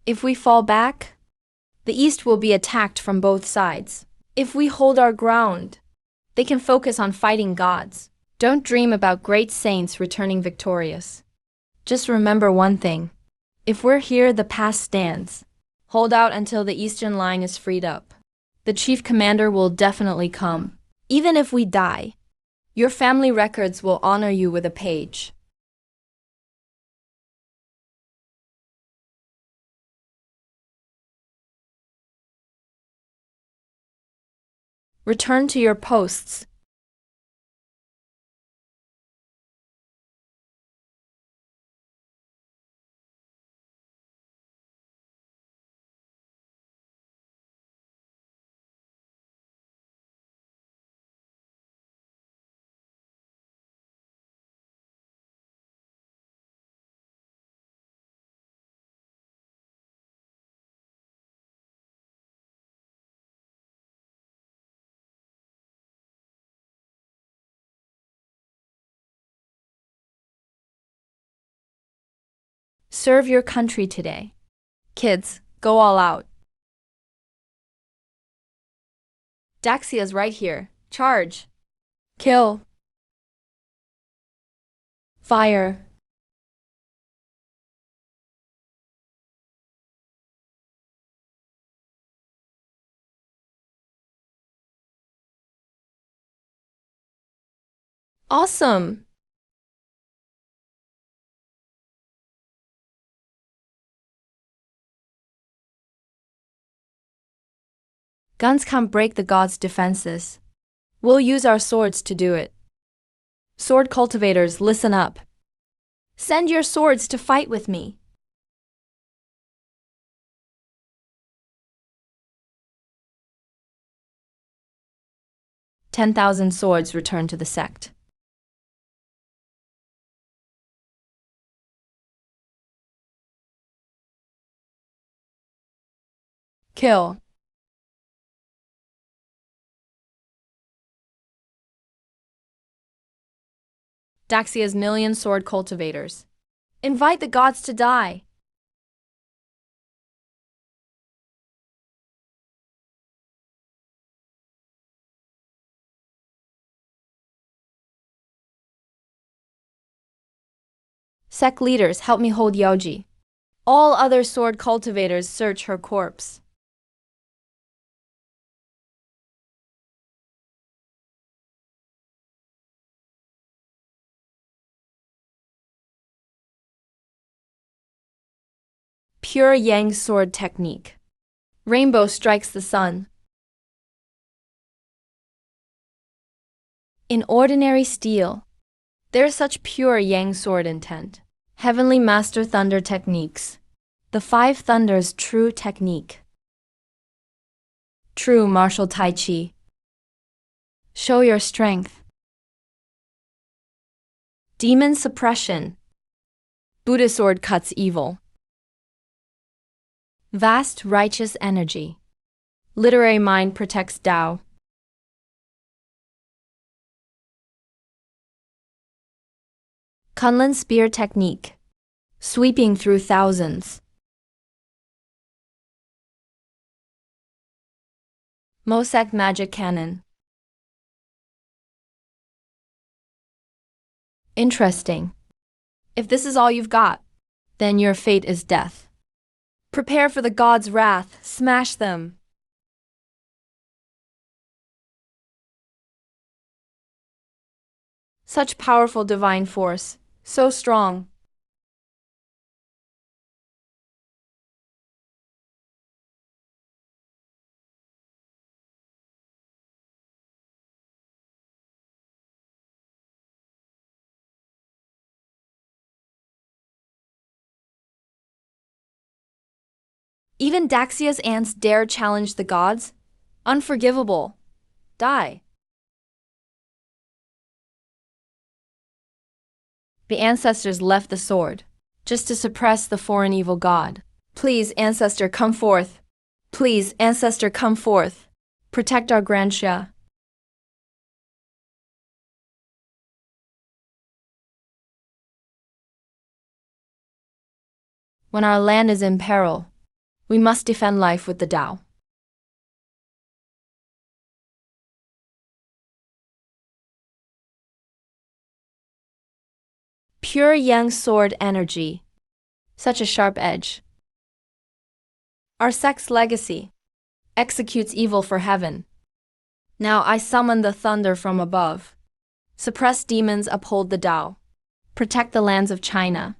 Speaker 1: If we fall back, the east will be attacked from both sides. If we hold our ground, they can focus on fighting gods. Don't dream about great saints returning victorious. Just remember one thing. If we're here, the past stands. Hold out until the eastern line is freed up. The chief commander will definitely come. Even if we die, your family records will honor you with a page. Return to your posts. Serve your country today. Kids, go all out. Daxia's right here. Charge. Kill. Fire. Awesome! Guns can't break the gods' defenses. We'll use our swords to do it. Sword cultivators, listen up. Send your swords to fight with me. "10,000 swords return to the sect. Kill. Daxia's million sword cultivators. Invite the gods to die. Sect leaders, help me hold Yaoji. All other sword cultivators, search her corpse. Pure Yang sword technique. Rainbow strikes the sun. In ordinary steel, there's such pure Yang sword intent. Heavenly Master Thunder techniques. The Five Thunders true technique. True martial Tai Chi. Show your strength. Demon suppression. Buddha sword cuts evil. Vast righteous energy. Literary mind protects Tao. Kunlun spear technique. Sweeping through thousands. Mosek magic cannon. Interesting. If this is all you've got, then your fate is death. Prepare for the gods' wrath. Smash them. Such powerful divine force. So strong. Even Daxia's ants dare challenge the gods? Unforgivable. Die. The ancestors left the sword, just to suppress the foreign evil god. Please, ancestor, come forth. Please, ancestor, come forth. Protect our grandcha. When our land is in peril, we must defend life with the Tao. Pure yang sword energy. Such a sharp edge. Our sect's legacy executes evil for heaven. Now I summon the thunder from above. Suppress demons, uphold the Tao. Protect the lands of China.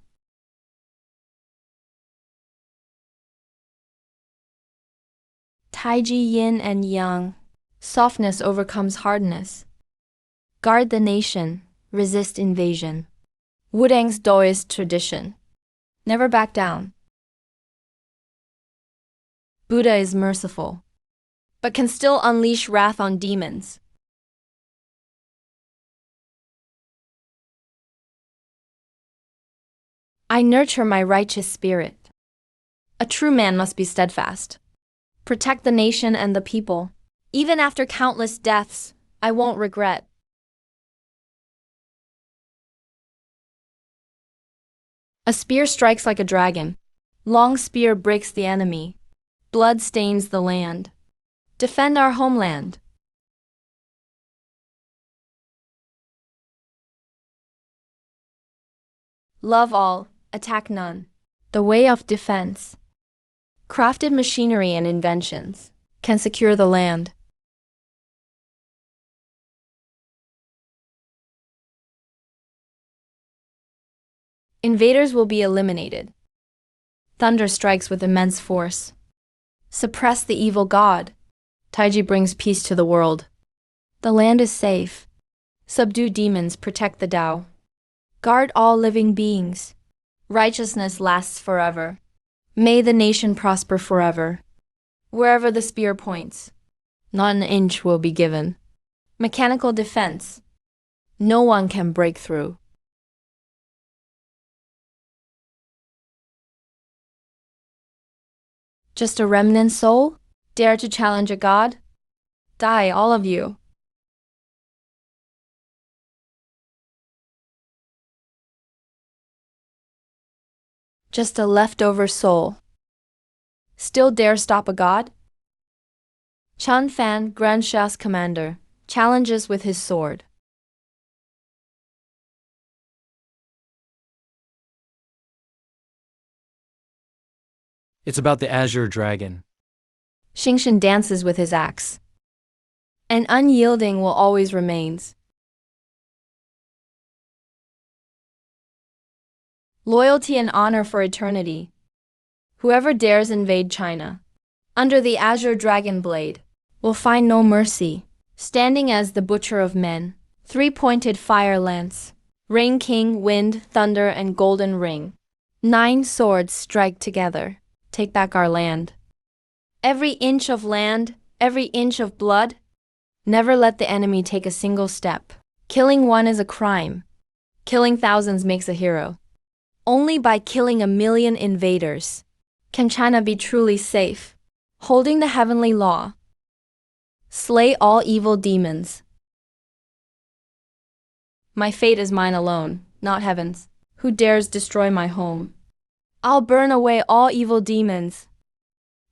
Speaker 1: Taiji yin and yang. Softness overcomes hardness. Guard the nation, resist invasion. Wudang's Daoist tradition. Never back down. Buddha is merciful, but can still unleash wrath on demons. I nurture my righteous spirit. A true man must be steadfast. Protect the nation and the people. Even after countless deaths, I won't regret. A spear strikes like a dragon. Long spear breaks the enemy. Blood stains the land. Defend our homeland. Love all, attack none. The way of defense. Crafted machinery and inventions can secure the land. Invaders will be eliminated. Thunder strikes with immense force. Suppress the evil god. Taiji brings peace to the world. The land is safe. Subdue demons, protect the Tao. Guard all living beings. Righteousness lasts forever. May the nation prosper forever. Wherever the spear points, not an inch will be given. Mechanical defense. No one can break through. Just a remnant soul? Dare to challenge a god? Die, all of you. Just a leftover soul. Still dare stop a god? Chan Fan, Grand Sha's commander, challenges with his sword.
Speaker 3: It's about the Azure Dragon.
Speaker 1: Xingshan dances with his axe. And unyielding will always remains. Loyalty and honor for eternity. Whoever dares invade China, under the Azure Dragon blade, will find no mercy. Standing as the butcher of men, three-pointed fire lance, Rain King, wind, thunder, and golden ring. 9 swords strike together. Take back our land. Every inch of land, every inch of blood. Never let the enemy take a single step. Killing one is a crime. Killing thousands makes a hero. Only by killing 1 million invaders can China be truly safe. Holding the heavenly law. Slay all evil demons. My fate is mine alone, not heaven's. Who dares destroy my home? I'll burn away all evil demons.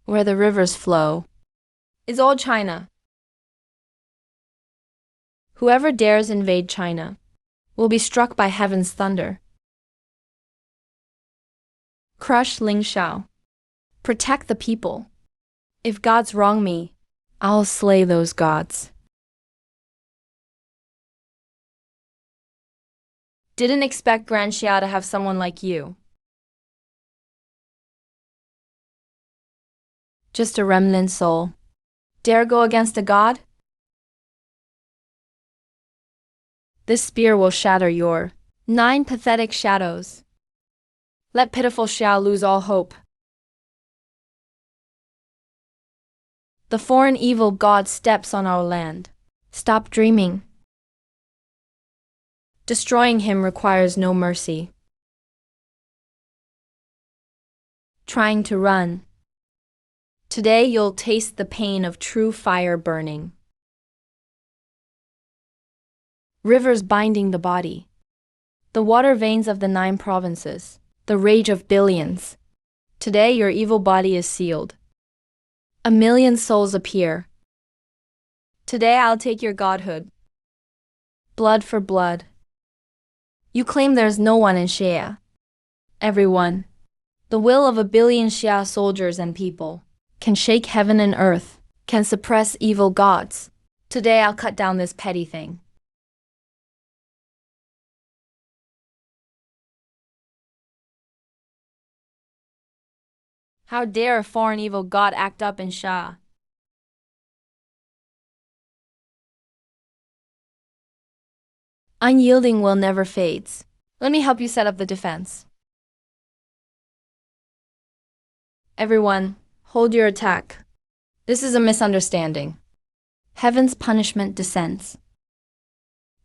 Speaker 1: Where the rivers flow is all China. Whoever dares invade China will be struck by heaven's thunder. Crush Ling Shao. Protect the people. If gods wrong me, I'll slay those gods. Didn't expect Grand Xia to have someone like you. Just a remnant soul. Dare go against a god? This spear will shatter your 9 pathetic shadows. Let pitiful Xiao lose all hope. The foreign evil god steps on our land. Stop dreaming. Destroying him requires no mercy. Trying to run. Today you'll taste the pain of true fire burning. Rivers binding the body. The water veins of the 9 provinces. The rage of billions. Today your evil body is sealed. 1 million souls appear. Today I'll take your godhood. Blood for blood. You claim there's no one in Xia. Everyone. The will of a billion Xia soldiers and people can shake heaven and earth, can suppress evil gods. Today I'll cut down this petty thing. How dare a foreign evil god act up in Xia? Unyielding will never fades. Let me help you set up the defense. Everyone, hold your attack. This is a misunderstanding. Heaven's punishment descends.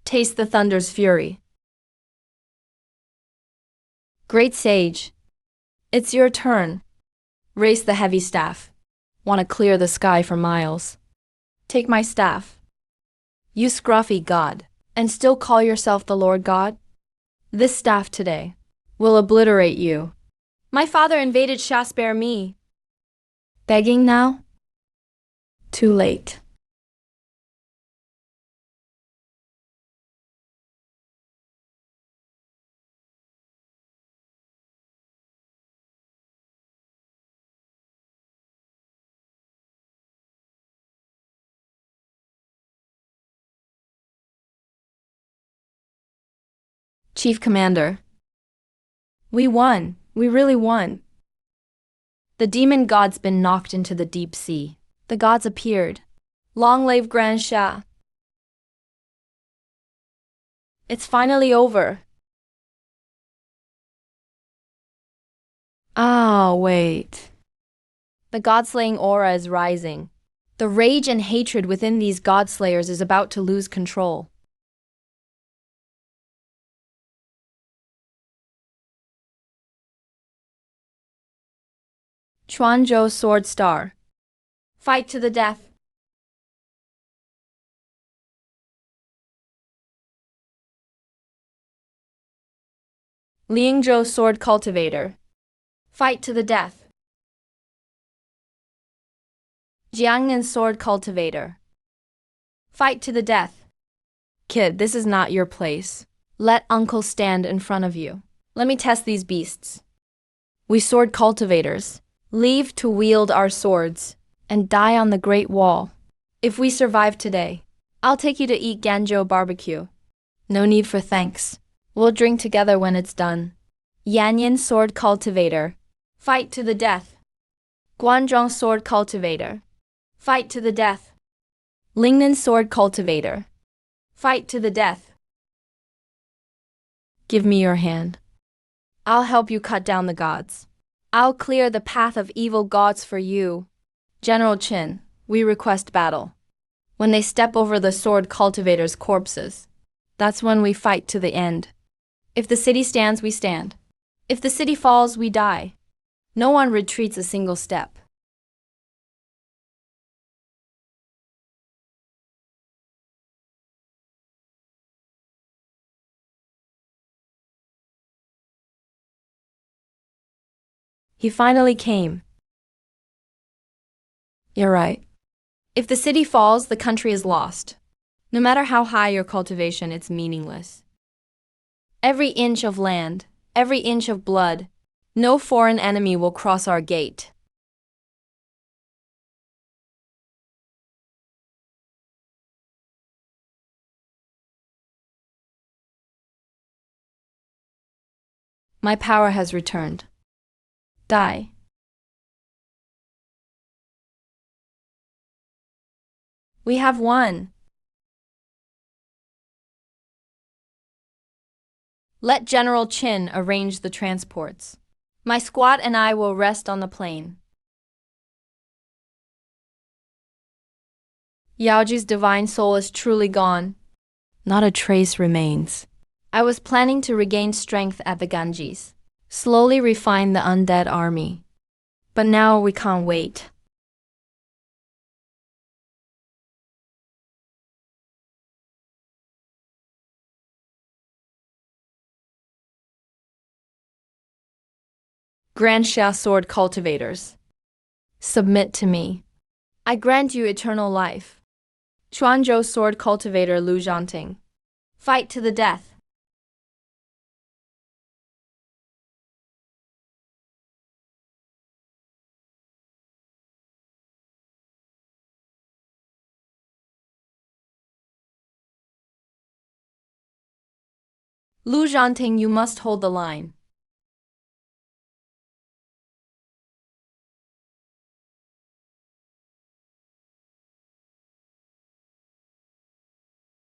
Speaker 1: Taste the thunder's fury. Great sage, it's your turn. Raise the heavy staff. Want to clear the sky for miles. Take my staff. You scruffy god, and still call yourself the Lord God? This staff today will obliterate you. My father invaded Xia, spare me. Begging now? Too late. Chief Commander. We won. We really won. The demon god's been knocked into the deep sea. The gods appeared. Long live Grand Xia. It's finally over. Ah, wait. The god-slaying aura is rising. The rage and hatred within these god-slayers is about to lose control. Chuanzhou Sword Star. Fight to the death. Lingzhou Sword Cultivator. Fight to the death. Jiangnan Sword Cultivator. Fight to the death. Kid, this is not your place. Let uncle stand in front of you. Let me test these beasts. We sword cultivators. Leave to wield our swords and die on the Great Wall. If we survive today, I'll take you to eat Ganzhou barbecue. No need for thanks. We'll drink together when it's done. Yanyan Sword Cultivator. Fight to the death. Guanzhong Sword Cultivator. Fight to the death. Lingnan Sword Cultivator. Fight to the death. Give me your hand. I'll help you cut down the gods. I'll clear the path of evil gods for you. General Qin, we request battle. When they step over the sword cultivators' corpses, that's when we fight to the end. If the city stands, we stand. If the city falls, we die. No one retreats a single step. He finally came. You're right. If the city falls, the country is lost. No matter how high your cultivation, it's meaningless. Every inch of land, every inch of blood, no foreign enemy will cross our gate. My power has returned. Die. We have won. Let General Qin arrange the transports. My squad and I will rest on the plain. Yaoji's divine soul is truly gone. Not a trace remains. I was planning to regain strength at the Ganges, slowly refine the undead army. But now we can't wait. Grand Xia Sword Cultivators, submit to me. I grant you eternal life. Chuanzhou Sword Cultivator Lu Zhanting, fight to the death. Lu Zhanting, you must hold the line.